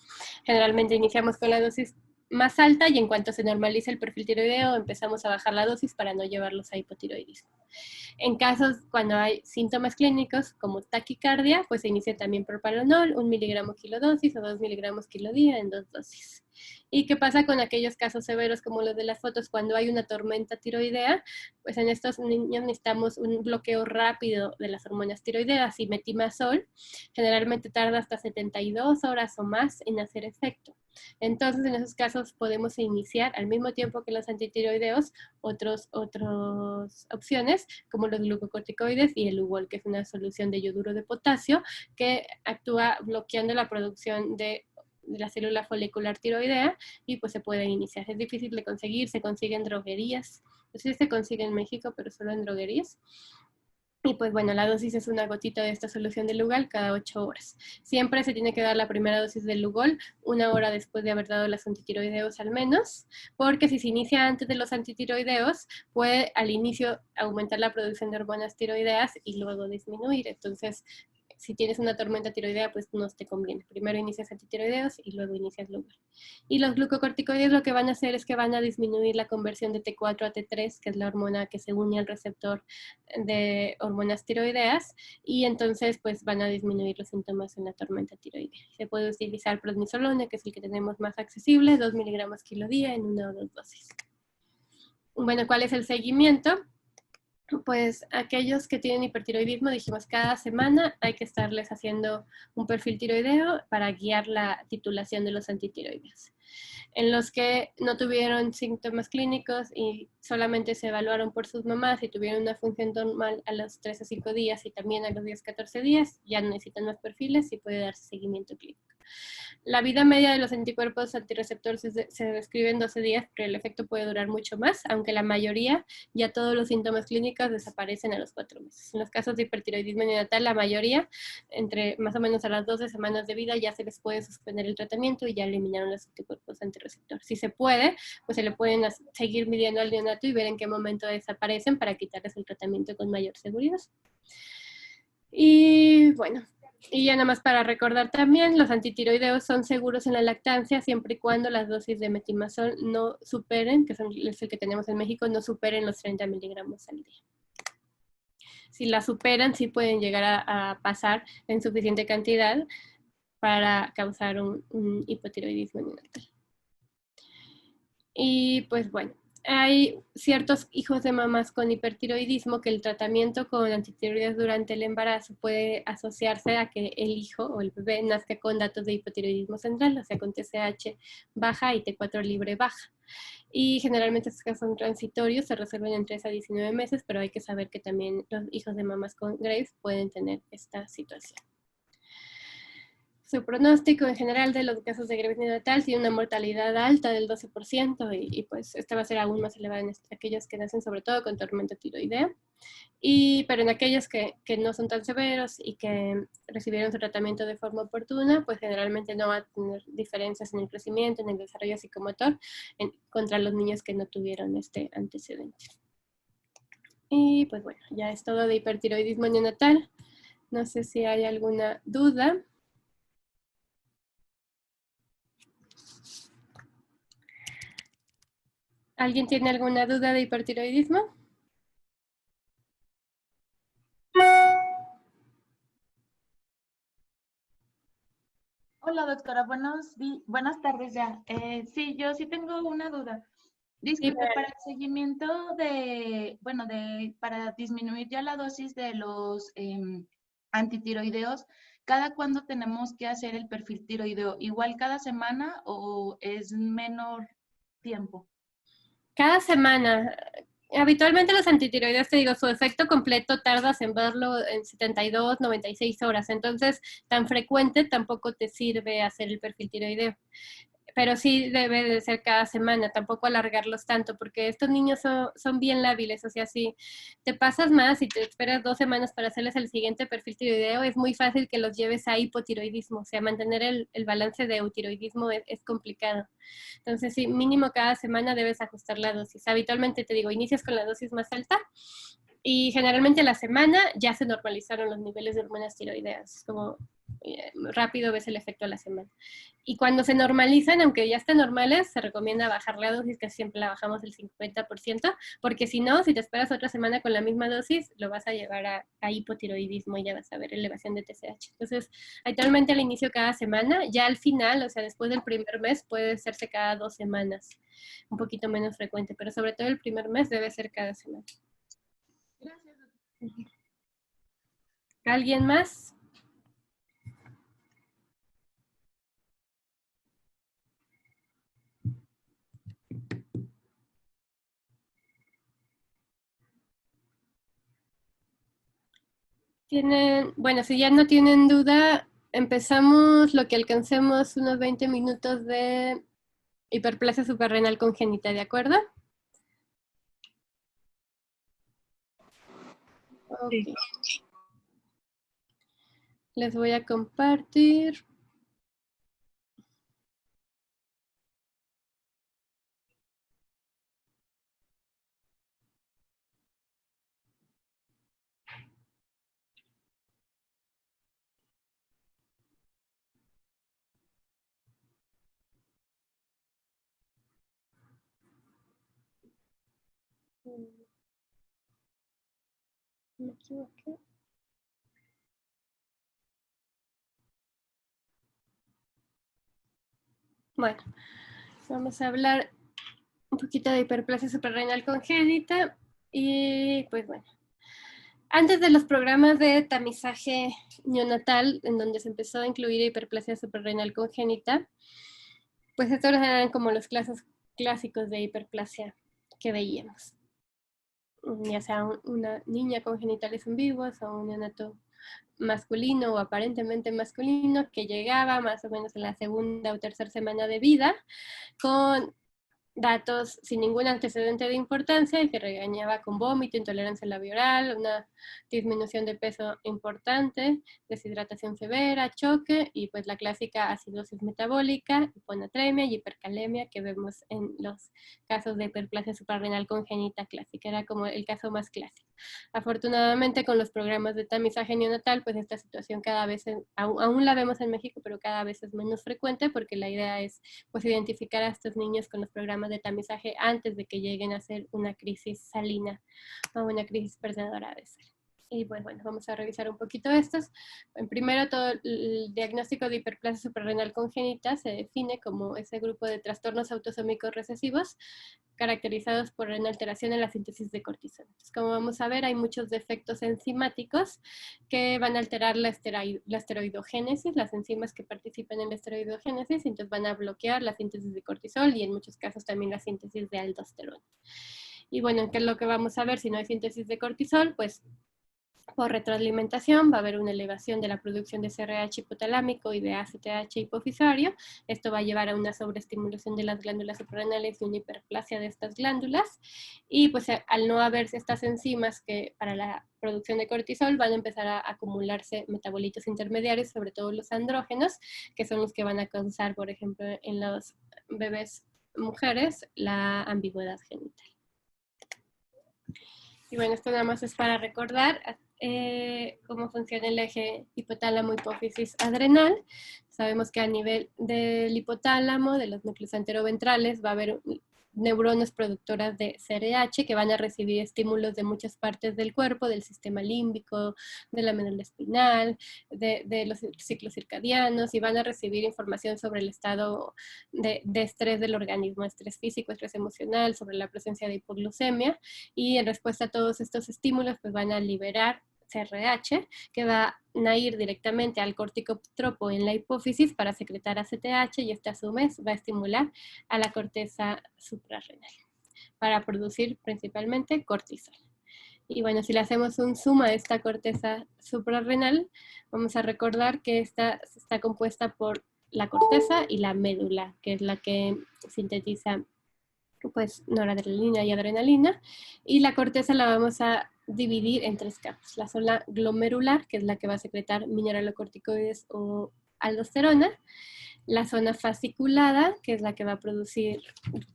Generalmente iniciamos con la dosis más alta y en cuanto se normaliza el perfil tiroideo empezamos a bajar la dosis para no llevarlos a hipotiroidismo. En casos cuando hay síntomas clínicos como taquicardia, pues se inicia también propranolol, 1 miligramo kilodosis o 2 miligramos kilo día en 2 dosis. ¿Y qué pasa con aquellos casos severos como los de las fotos cuando hay una tormenta tiroidea? Pues en estos niños necesitamos un bloqueo rápido de las hormonas tiroideas y metimazol generalmente tarda hasta 72 horas o más en hacer efecto. Entonces, en esos casos podemos iniciar al mismo tiempo que los antitiroideos otras opciones como los glucocorticoides y el Ugol, que es una solución de yoduro de potasio que actúa bloqueando la producción de la célula folicular tiroidea y pues se pueden iniciar. Es difícil de conseguir, se consigue en droguerías. No sé si se consigue en México, pero solo en droguerías. Y pues bueno, la dosis es una gotita de esta solución de Lugol cada 8 horas. Siempre se tiene que dar la primera dosis del Lugol 1 hora después de haber dado los antitiroideos al menos, porque si se inicia antes de los antitiroideos, puede al inicio aumentar la producción de hormonas tiroideas y luego disminuir. Entonces, si tienes una tormenta tiroidea, pues no te conviene. Primero inicias antitiroideos y luego inicias Lugol. Y los glucocorticoides lo que van a hacer es que van a disminuir la conversión de T4 a T3, que es la hormona que se une al receptor de hormonas tiroideas, y entonces pues van a disminuir los síntomas en la tormenta tiroidea. Se puede utilizar prednisolona, que es el que tenemos más accesible, 2 miligramos kilo día en 1 o 2 dosis. Bueno, ¿cuál es el seguimiento? Pues aquellos que tienen hipertiroidismo, dijimos cada semana hay que estarles haciendo un perfil tiroideo para guiar la titulación de los antitiroides. En los que no tuvieron síntomas clínicos y solamente se evaluaron por sus mamás y tuvieron una función normal a los 3 a 5 días y también a los 10 a 14 días, ya no necesitan más perfiles y puede darse seguimiento clínico. La vida media de los anticuerpos antirreceptores se describe en 12 días, pero el efecto puede durar mucho más, aunque la mayoría, ya todos los síntomas clínicos desaparecen a los 4 meses. En los casos de hipertiroidismo neonatal, la mayoría, entre más o menos a las 12 semanas de vida, ya se les puede suspender el tratamiento y ya eliminaron los anticuerpos antirreceptores. Si se puede, pues se le pueden seguir midiendo al neonato y ver en qué momento desaparecen para quitarles el tratamiento con mayor seguridad. Y bueno, y ya nada más para recordar también, los antitiroideos son seguros en la lactancia siempre y cuando las dosis de metimazol no superen, que es el que tenemos en México, no superen los 30 miligramos al día. Si la superan, sí pueden llegar a pasar en suficiente cantidad para causar un hipotiroidismo neonatal. Y pues bueno, hay ciertos hijos de mamás con hipertiroidismo que el tratamiento con antitiroides durante el embarazo puede asociarse a que el hijo o el bebé nazca con datos de hipotiroidismo central, o sea, con TSH baja y T4 libre baja. Y generalmente estos casos son transitorios, se resuelven en 3 a 19 meses, pero hay que saber que también los hijos de mamás con Graves pueden tener esta situación. Su pronóstico en general de los casos de Graves neonatal tiene una mortalidad alta del 12% y pues esta va a ser aún más elevada en aquellos que nacen sobre todo con tormenta tiroidea. Pero en aquellos que no son tan severos y que recibieron su tratamiento de forma oportuna, pues generalmente no va a tener diferencias en el crecimiento, en el desarrollo psicomotor, contra los niños que no tuvieron este antecedente. Y pues bueno, ya es todo de hipertiroidismo neonatal. No sé si hay alguna duda. ¿Alguien tiene alguna duda de hipertiroidismo? Hola doctora, buenas tardes ya. Sí, yo sí tengo una duda. Disculpe, para el seguimiento para disminuir ya la dosis de los antitiroideos, ¿cada cuándo tenemos que hacer el perfil tiroideo? ¿Igual cada semana o es menor tiempo? Cada semana. Habitualmente los antitiroideos, te digo, su efecto completo tardas en verlo en 72, 96 horas. Entonces, tan frecuente tampoco te sirve hacer el perfil tiroideo. Pero sí debe de ser cada semana, tampoco alargarlos tanto, porque estos niños son bien lábiles, o sea, si te pasas más y te esperas 2 semanas para hacerles el siguiente perfil tiroideo, es muy fácil que los lleves a hipotiroidismo, o sea, mantener el balance de eutiroidismo es complicado. Entonces, sí, mínimo cada semana debes ajustar la dosis. Habitualmente, te digo, inicias con la dosis más alta y generalmente a la semana ya se normalizaron los niveles de hormonas tiroideas. Es como rápido ves el efecto a la semana. Y cuando se normalizan, aunque ya estén normales, se recomienda bajar la dosis, que siempre la bajamos el 50%, porque si no, si te esperas otra semana con la misma dosis, lo vas a llevar a hipotiroidismo y ya vas a ver elevación de TSH. Entonces, actualmente al inicio cada semana, ya al final, o sea, después del primer mes, puede hacerse cada 2 semanas, un poquito menos frecuente, pero sobre todo el primer mes debe ser cada semana. Gracias. ¿Alguien más? Bueno, si ya no tienen duda, empezamos lo que alcancemos unos 20 minutos de hiperplasia suprarrenal congénita, ¿de acuerdo? Ok. Les voy a compartir. Me equivoqué. Bueno, vamos a hablar un poquito de hiperplasia suprarrenal congénita y pues bueno. Antes de los programas de tamizaje neonatal, en donde se empezó a incluir hiperplasia suprarrenal congénita, pues estos eran como los clásicos de hiperplasia que veíamos. Ya sea una niña con genitales ambiguos o un neonato masculino o aparentemente masculino que llegaba más o menos en la segunda o tercera semana de vida con datos sin ningún antecedente de importancia y que regañaba con vómito, intolerancia labial, una disminución de peso importante, deshidratación severa, choque y pues la clásica acidosis metabólica, hiponatremia y hipercalemia que vemos en los casos de hiperplasia suprarrenal congénita clásica. Era como el caso más clásico. Afortunadamente con los programas de tamizaje neonatal, pues esta situación cada vez, aún la vemos en México, pero cada vez es menos frecuente porque la idea es pues identificar a estos niños con los programas de tamizaje antes de que lleguen a ser una crisis salina o una crisis perdedora de ser. Y pues bueno, vamos a revisar un poquito estos. En primero, todo el diagnóstico de hiperplasia suprarrenal congénita se define como ese grupo de trastornos autosómicos recesivos caracterizados por una alteración en la síntesis de cortisol. Entonces, como vamos a ver, hay muchos defectos enzimáticos que van a alterar la esteroidogénesis, las enzimas que participan en la esteroidogénesis, entonces van a bloquear la síntesis de cortisol y en muchos casos también la síntesis de aldosterona. Y bueno, ¿qué es lo que vamos a ver si no hay síntesis de cortisol? Pues por retroalimentación va a haber una elevación de la producción de CRH hipotalámico y de ACTH hipofisario. Esto va a llevar a una sobreestimulación de las glándulas suprarrenales y una hiperplasia de estas glándulas. Y pues al no haber estas enzimas que para la producción de cortisol van a empezar a acumularse metabolitos intermediarios, sobre todo los andrógenos, que son los que van a causar, por ejemplo, en los bebés mujeres, la ambigüedad genital. Y bueno, esto nada más es para recordar cómo funciona el eje hipotálamo-hipófisis-adrenal. Sabemos que a nivel del hipotálamo, de los núcleos anteroventrales, va a haber neuronas productoras de CRH que van a recibir estímulos de muchas partes del cuerpo, del sistema límbico, de la médula espinal, de los ciclos circadianos, y van a recibir información sobre el estado de estrés del organismo, estrés físico, estrés emocional, sobre la presencia de hipoglucemia, y en respuesta a todos estos estímulos pues van a liberar CRH, que van a ir directamente al corticotropo en la hipófisis para secretar ACTH, y este a su vez va a estimular a la corteza suprarrenal para producir principalmente cortisol. Y bueno, si le hacemos un zoom a esta corteza suprarrenal, vamos a recordar que esta está compuesta por la corteza y la médula, que es la que sintetiza pues noradrenalina y adrenalina, y la corteza la vamos a dividir en tres capas: la zona glomerular, que es la que va a secretar mineralocorticoides o aldosterona; la zona fasciculada, que es la que va a producir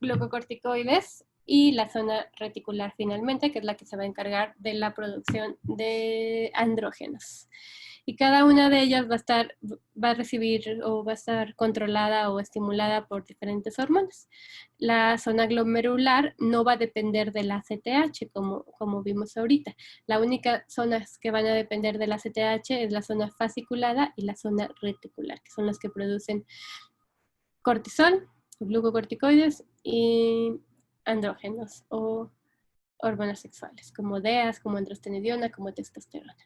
glucocorticoides; y la zona reticular finalmente, que es la que se va a encargar de la producción de andrógenos. Y cada una de ellas va a recibir o va a estar controlada o estimulada por diferentes hormonas. La zona glomerular no va a depender de la ACTH, como vimos ahorita. La única zonas que van a depender de la ACTH es la zona fasciculada y la zona reticular, que son las que producen cortisol, glucocorticoides y andrógenos o hormonas sexuales, como DEAs, como androstenediona, como testosterona.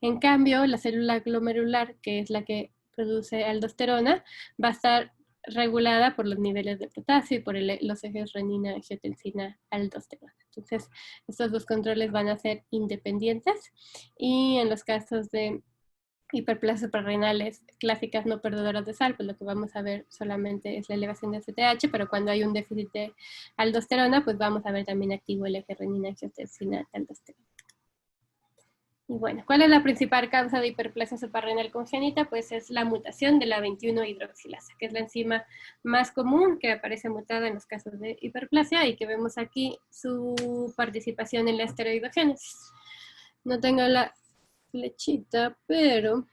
En cambio, la célula glomerular, que es la que produce aldosterona, va a estar regulada por los niveles de potasio y por los ejes renina, angiotensina, aldosterona. Entonces, estos dos controles van a ser independientes, y en los casos de hiperplasias suprarrenales clásicas no perdedoras de sal, pues lo que vamos a ver solamente es la elevación de ACTH, pero cuando hay un déficit de aldosterona, pues vamos a ver también activo el eje renina, angiotensina, aldosterona. Y bueno, ¿cuál es la principal causa de hiperplasia suprarrenal congénita? Pues es la mutación de la 21-hidroxilasa, que es la enzima más común que aparece mutada en los casos de hiperplasia, y que vemos aquí su participación en la esteroidogénesis. No tengo la flechita, pero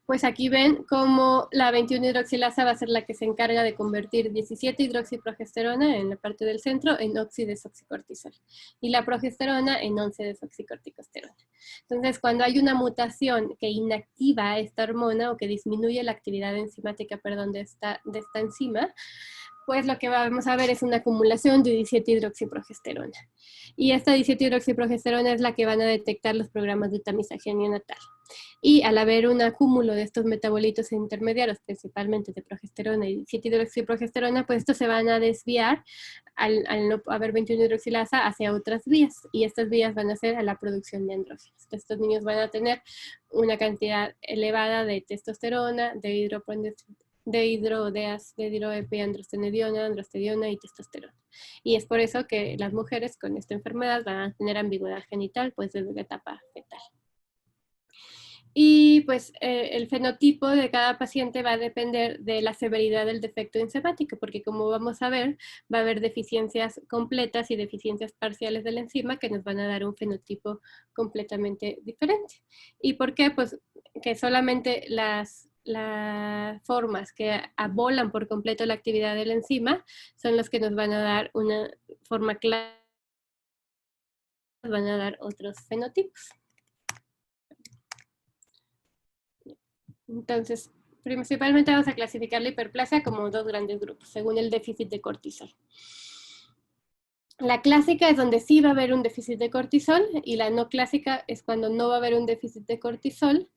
pues aquí ven cómo la 21-hidroxilasa va a ser la que se encarga de convertir 17-hidroxiprogesterona en la parte del centro en oxidesoxicortisol, y la progesterona en 11-desoxicorticosterona. Entonces, cuando hay una mutación que inactiva esta hormona o que disminuye la actividad enzimática, de esta enzima, pues lo que vamos a ver es una acumulación de 17-hidroxiprogesterona. Y esta 17-hidroxiprogesterona es la que van a detectar los programas de tamizaje neonatal. Y al haber un acúmulo de estos metabolitos intermediarios, principalmente de progesterona y 17-hidroxiprogesterona, pues estos se van a desviar al no haber 21-hidroxilasa hacia otras vías, y estas vías van a ser a la producción de andrógenos. Entonces, estos niños van a tener una cantidad elevada de testosterona, de hidroepiandrostenediona, androstenediona y testosterona. Y es por eso que las mujeres con esta enfermedad van a tener ambigüedad genital pues desde la etapa fetal. Y pues el fenotipo de cada paciente va a depender de la severidad del defecto enzimático, porque como vamos a ver, va a haber deficiencias completas y deficiencias parciales de la enzima que nos van a dar un fenotipo completamente diferente. ¿Y por qué? Pues que solamente las formas que abolan por completo la actividad de la enzima son las que nos van a dar una forma clara van a dar otros fenotipos. Entonces, principalmente vamos a clasificar la hiperplasia como dos grandes grupos, según el déficit de cortisol. La clásica es donde sí va a haber un déficit de cortisol, y la no clásica es cuando no va a haber un déficit de cortisol,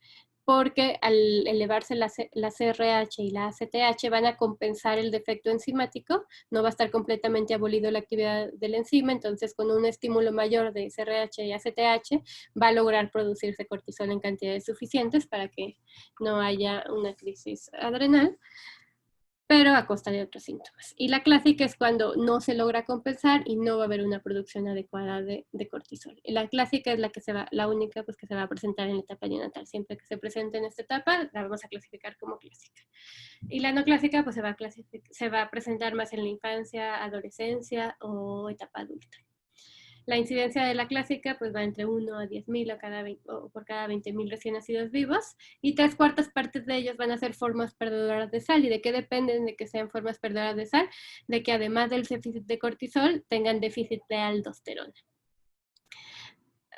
porque al elevarse la CRH y la ACTH van a compensar el defecto enzimático, no va a estar completamente abolido la actividad de la enzima, entonces con un estímulo mayor de CRH y ACTH va a lograr producirse cortisol en cantidades suficientes para que no haya una crisis adrenal, pero a costa de otros síntomas. Y la clásica es cuando no se logra compensar y no va a haber una producción adecuada de cortisol. Y la clásica es la única pues, que se va a presentar en la etapa neonatal. Siempre que se presente en esta etapa, la vamos a clasificar como clásica. Y la no clásica pues, se va a presentar más en la infancia, adolescencia o etapa adulta. La incidencia de la clásica pues va entre 1 a 10.000 o por cada 20.000 recién nacidos vivos, y 3/4 partes de ellos van a ser formas perdedoras de sal. ¿Y de qué dependen de que sean formas perdedoras de sal? De que además del déficit de cortisol tengan déficit de aldosterona.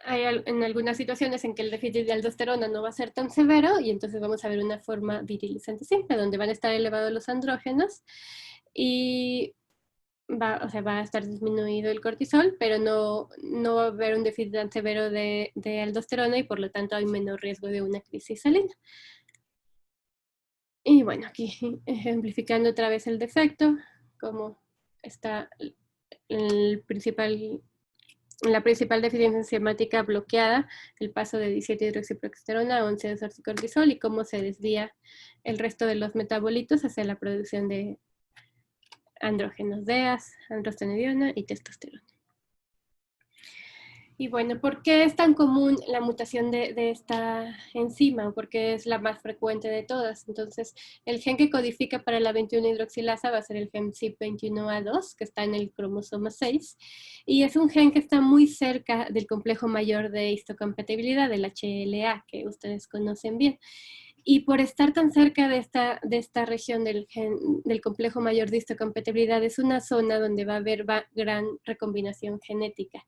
Hay en algunas situaciones en que el déficit de aldosterona no va a ser tan severo, y entonces vamos a ver una forma virilizante simple, donde van a estar elevados los andrógenos y va a estar disminuido el cortisol, pero no va a haber un déficit tan severo de aldosterona, y por lo tanto hay menor riesgo de una crisis salina. Y bueno, aquí ejemplificando otra vez el defecto, como está la principal deficiencia enzimática bloqueada, el paso de 17-hidroxiprogesterona a 11-desoxicortisol, y cómo se desvía el resto de los metabolitos hacia la producción de andrógenos DEAs, androstenediona y testosterona. Y bueno, ¿por qué es tan común la mutación de esta enzima? ¿O por qué es la más frecuente de todas? Entonces, el gen que codifica para la 21-hidroxilasa va a ser el gen CYP21A2, que está en el cromosoma 6, y es un gen que está muy cerca del complejo mayor de histocompatibilidad, del HLA, que ustedes conocen bien. Y por estar tan cerca de esta región del complejo mayor de histocompatibilidad, es una zona donde va a haber gran recombinación genética.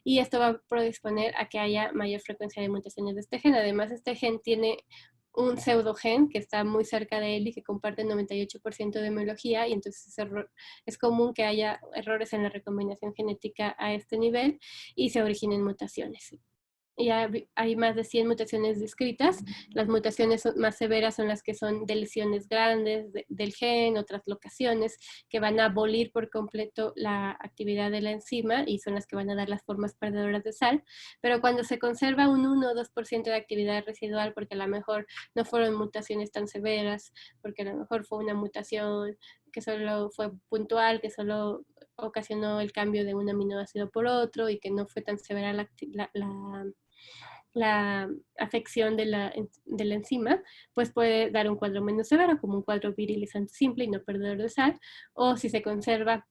Y esto va a predisponer a que haya mayor frecuencia de mutaciones de este gen. Además, este gen tiene un pseudogen que está muy cerca de él y que comparte el 98% de homología, y entonces es común que haya errores en la recombinación genética a este nivel y se originen mutaciones. Y hay más de 100 mutaciones descritas. Las mutaciones más severas son las que son de lesiones grandes del gen o translocaciones que van a abolir por completo la actividad de la enzima, y son las que van a dar las formas perdedoras de sal. Pero cuando se conserva un 1 o 2% de actividad residual, porque a lo mejor no fueron mutaciones tan severas, porque a lo mejor fue una mutación que solo fue puntual, que solo ocasionó el cambio de un aminoácido por otro y que no fue tan severa la afección de la enzima, pues puede dar un cuadro menos severo, como un cuadro virilizante simple y no perdedor de sal. O si se conserva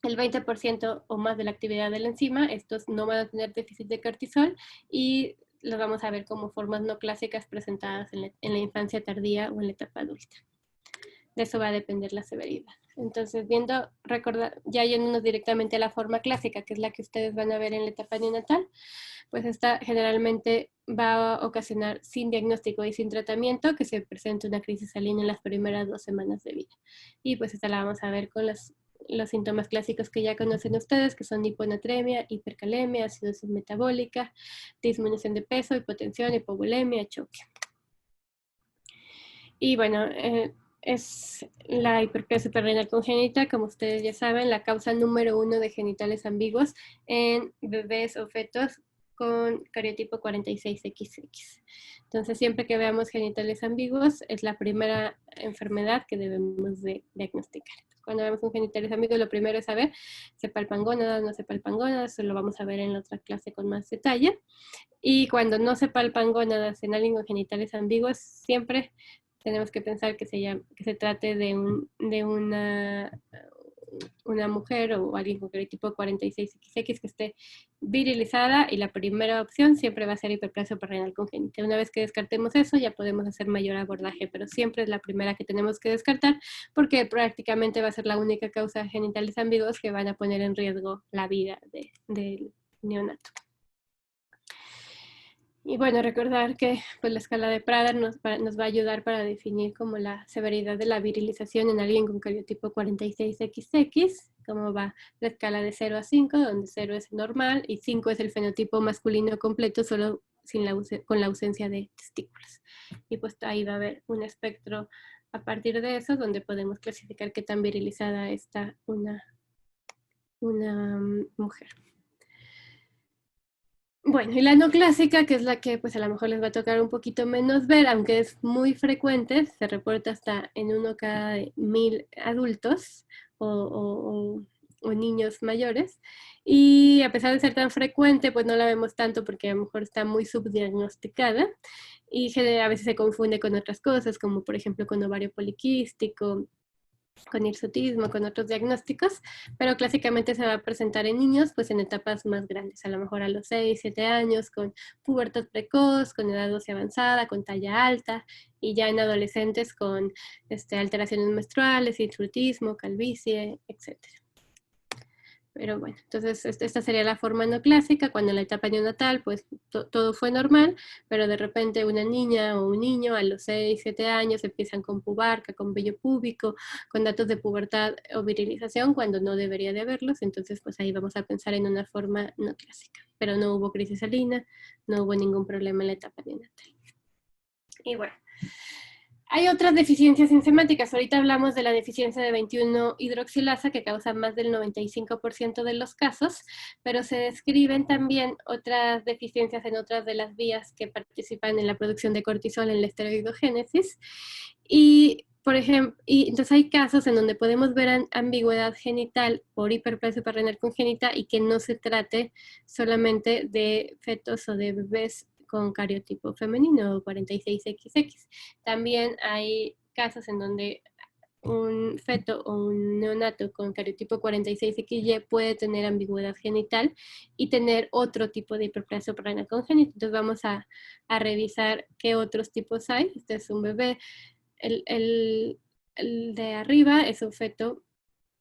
el 20% o más de la actividad de la enzima, estos no van a tener déficit de cortisol, y los vamos a ver como formas no clásicas presentadas en la infancia tardía o en la etapa adulta. De eso va a depender la severidad. Entonces, ya yéndonos directamente a la forma clásica, que es la que ustedes van a ver en la etapa neonatal, pues esta generalmente va a ocasionar, sin diagnóstico y sin tratamiento, que se presente una crisis salina en las primeras 2 semanas de vida. Y pues esta la vamos a ver con los síntomas clásicos que ya conocen ustedes, que son hiponatremia, hipercalemia, acidosis metabólica, disminución de peso, hipotensión, hipovolemia, choque. Y bueno, es la hiperplasia suprarrenal congénita, como ustedes ya saben, la causa número 1 de genitales ambiguos en bebés o fetos con cariotipo 46XX. Entonces, siempre que veamos genitales ambiguos, es la primera enfermedad que debemos de diagnosticar. Cuando vemos un genitales ambiguos, lo primero es saber, ¿se palpan gónadas, no se palpan gónadas? Eso lo vamos a ver en la otra clase con más detalle. Y cuando no se palpan gónadas en alguien con genitales ambiguos, siempre tenemos que pensar que se trate de una mujer o alguien con cariotipo 46XX que esté virilizada, y la primera opción siempre va a ser hiperplasia suprarrenal congénita. Una vez que descartemos eso, ya podemos hacer mayor abordaje, pero siempre es la primera que tenemos que descartar, porque prácticamente va a ser la única causa de genitales ambiguos que van a poner en riesgo la vida del neonato. Y bueno, recordar que pues, la escala de Prader nos va a ayudar para definir como la severidad de la virilización en alguien con cariotipo 46XX, como va la escala de 0 a 5, donde 0 es normal y 5 es el fenotipo masculino completo, solo con la ausencia de testículos. Y pues ahí va a haber un espectro a partir de eso, donde podemos clasificar qué tan virilizada está una mujer. Bueno, y la no clásica, que es la que pues a lo mejor les va a tocar un poquito menos ver, aunque es muy frecuente, se reporta hasta en 1 cada 1000 adultos o niños mayores, y a pesar de ser tan frecuente, pues no la vemos tanto porque a lo mejor está muy subdiagnosticada, y a veces se confunde con otras cosas, como por ejemplo con ovario poliquístico, con hirsutismo, con otros diagnósticos, pero clásicamente se va a presentar en niños pues en etapas más grandes, a lo mejor a los 6, 7 años, con pubertad precoz, con edad ósea avanzada, con talla alta, y ya en adolescentes con alteraciones menstruales, hirsutismo, calvicie, etc. Pero bueno, entonces esta sería la forma no clásica, cuando en la etapa neonatal pues todo fue normal, pero de repente una niña o un niño a los 6, 7 años empiezan con pubarca, con vello púbico, con datos de pubertad o virilización cuando no debería de haberlos, entonces pues ahí vamos a pensar en una forma no clásica. Pero no hubo crisis salina, no hubo ningún problema en la etapa neonatal. Y bueno, hay otras deficiencias enzimáticas. Ahorita hablamos de la deficiencia de 21-hidroxilasa que causa más del 95% de los casos, pero se describen también otras deficiencias en otras de las vías que participan en la producción de cortisol en la esteroidogénesis. Y, por ejemplo, entonces hay casos en donde podemos ver ambigüedad genital por hiperplasia suprarrenal congénita y que no se trate solamente de fetos o de bebés con cariotipo femenino 46XX. También hay casos en donde un feto o un neonato con cariotipo 46XY puede tener ambigüedad genital y tener otro tipo de hiperplasia suprarrenal congénita. Entonces vamos a revisar qué otros tipos hay. Este es un bebé. El de arriba es un feto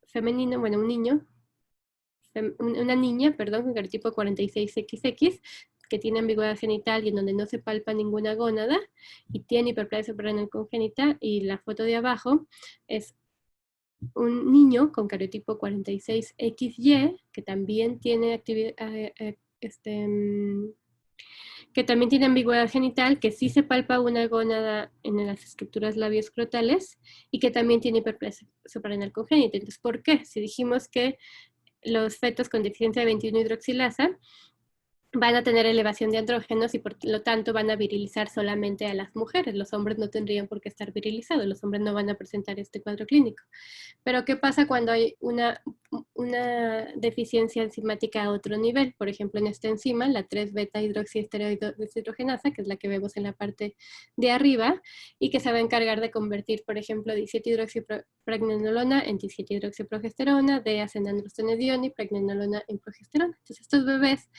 femenino, bueno, un niño, una niña, perdón, con cariotipo 46XX, que tiene ambigüedad genital y en donde no se palpa ninguna gónada y tiene hiperplasia suprarrenal congénita, y la foto de abajo es un niño con cariotipo 46XY que también tiene actividad, que también tiene ambigüedad genital, que sí se palpa una gónada en las estructuras labioescrotales y que también tiene hiperplasia suprarrenal congénita. Entonces, ¿por qué? Si dijimos que los fetos con deficiencia de 21-hidroxilasa van a tener elevación de andrógenos y por lo tanto van a virilizar solamente a las mujeres. Los hombres no tendrían por qué estar virilizados, los hombres no van a presentar este cuadro clínico. Pero ¿qué pasa cuando hay una deficiencia enzimática a otro nivel? Por ejemplo, en esta enzima, la 3-beta hidroxiesteroideshidrogenasa, que es la que vemos en la parte de arriba, y que se va a encargar de convertir, por ejemplo, 17-hidroxipregnenolona en 17-hidroxiprogesterona, DEAs en androstenediona y pregnenolona en progesterona. Entonces, estos bebés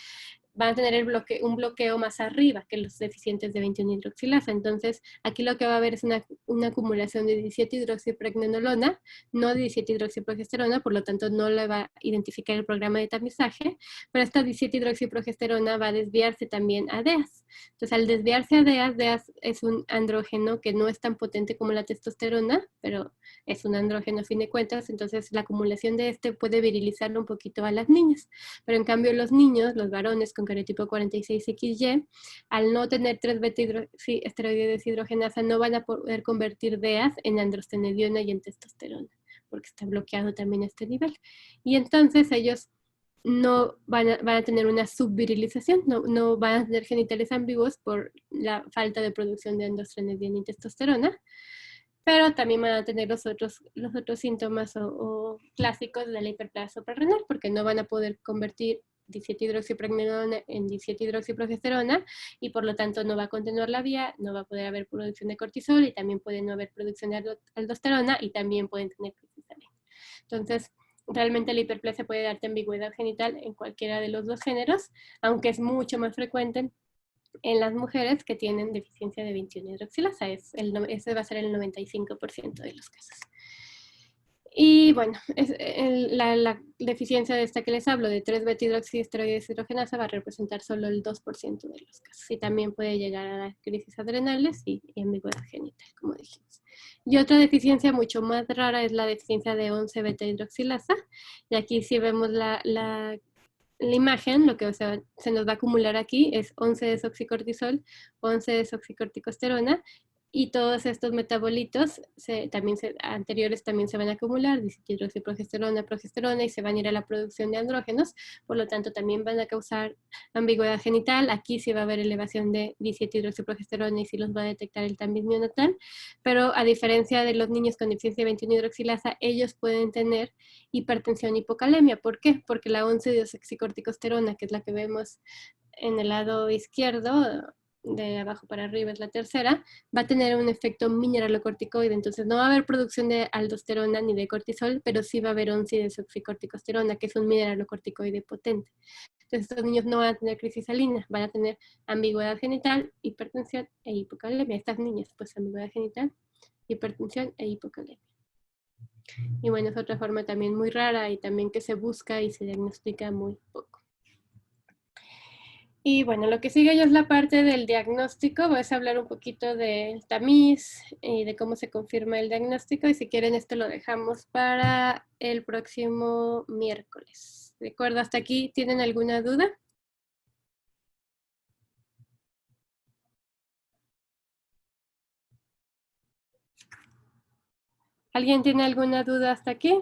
van a tener un bloqueo más arriba que los deficientes de 21-hidroxilasa. Entonces, aquí lo que va a haber es una acumulación de 17-hidroxipregnenolona, no de 17-hidroxiprogesterona, por lo tanto no le va a identificar el programa de tamizaje, pero esta 17-hidroxiprogesterona va a desviarse también a DEAs. Entonces, al desviarse a DEAs, DEAs es un andrógeno que no es tan potente como la testosterona, pero es un andrógeno a fin de cuentas, entonces la acumulación de este puede virilizar un poquito a las niñas. Pero en cambio los niños, los varones con cariotipo 46XY, al no tener 3-beta-esteroideshidrogenasa, no van a poder convertir DEAs en androstenediona y en testosterona, porque está bloqueado también este nivel. Y entonces ellos no van a tener una subvirilización, no van a tener genitales ambiguos por la falta de producción de androstenediona y testosterona, pero también van a tener los otros síntomas o clásicos de la hiperplasia suprarrenal, porque no van a poder convertir 17-hidroxipregnenolona en 17-hidroxiprogesterona y por lo tanto no va a continuar la vía, no va a poder haber producción de cortisol y también puede no haber producción de aldosterona y también pueden tener crisis salina. Entonces, realmente la hiperplasia puede darte ambigüedad genital en cualquiera de los dos géneros, aunque es mucho más frecuente en las mujeres que tienen deficiencia de 21-hidroxilasa. Ese va a ser el 95% de los casos. Y bueno, la deficiencia de esta que les hablo, de 3-beta-hidroxiesteroide deshidrogenasa, va a representar solo el 2% de los casos. Y también puede llegar a las crisis adrenales y ambigüedad genital, como dijimos. Y otra deficiencia mucho más rara es la deficiencia de 11-beta-hidroxilasa. Y aquí si vemos la imagen, lo que se nos va a acumular aquí es 11-desoxicortisol, 11-desoxicorticosterona, y todos estos metabolitos anteriores también se van a acumular, deshidroxiprogesterona, progesterona, y se van a ir a la producción de andrógenos, por lo tanto también van a causar ambigüedad genital. Aquí sí va a haber elevación de 17-hidroxiprogesterona y sí los va a detectar el TAM neonatal, pero a diferencia de los niños con deficiencia de 21-hidroxilasa, ellos pueden tener hipertensión y hipocalemia. ¿Por qué? Porque la 11-desoxicorticosterona, que es la que vemos en el lado izquierdo, de abajo para arriba es la tercera, va a tener un efecto mineralocorticoide. Entonces no va a haber producción de aldosterona ni de cortisol, pero sí va a haber 11-desoxicorticosterona, que es un mineralocorticoide potente. Entonces estos niños no van a tener crisis salina, van a tener ambigüedad genital, hipertensión e hipocalemia. Estas niñas, pues ambigüedad genital, hipertensión e hipocalemia. Y bueno, es otra forma también muy rara y también que se busca y se diagnostica muy poco. Y bueno, lo que sigue ya es la parte del diagnóstico. Voy a hablar un poquito del tamiz y de cómo se confirma el diagnóstico. Y si quieren, esto lo dejamos para el próximo miércoles. ¿De acuerdo? ¿Hasta aquí tienen alguna duda? ¿Alguien tiene alguna duda hasta aquí?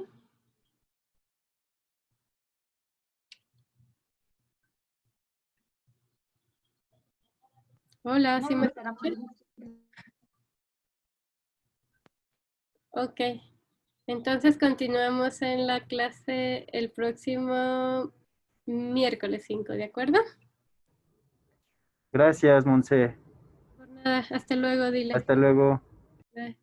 Hola, ¿sí me escuchan? Ok. Entonces continuamos en la clase el próximo miércoles 5, ¿de acuerdo? Gracias, Monse. Por nada, hasta luego, dile. Hasta luego. Bye.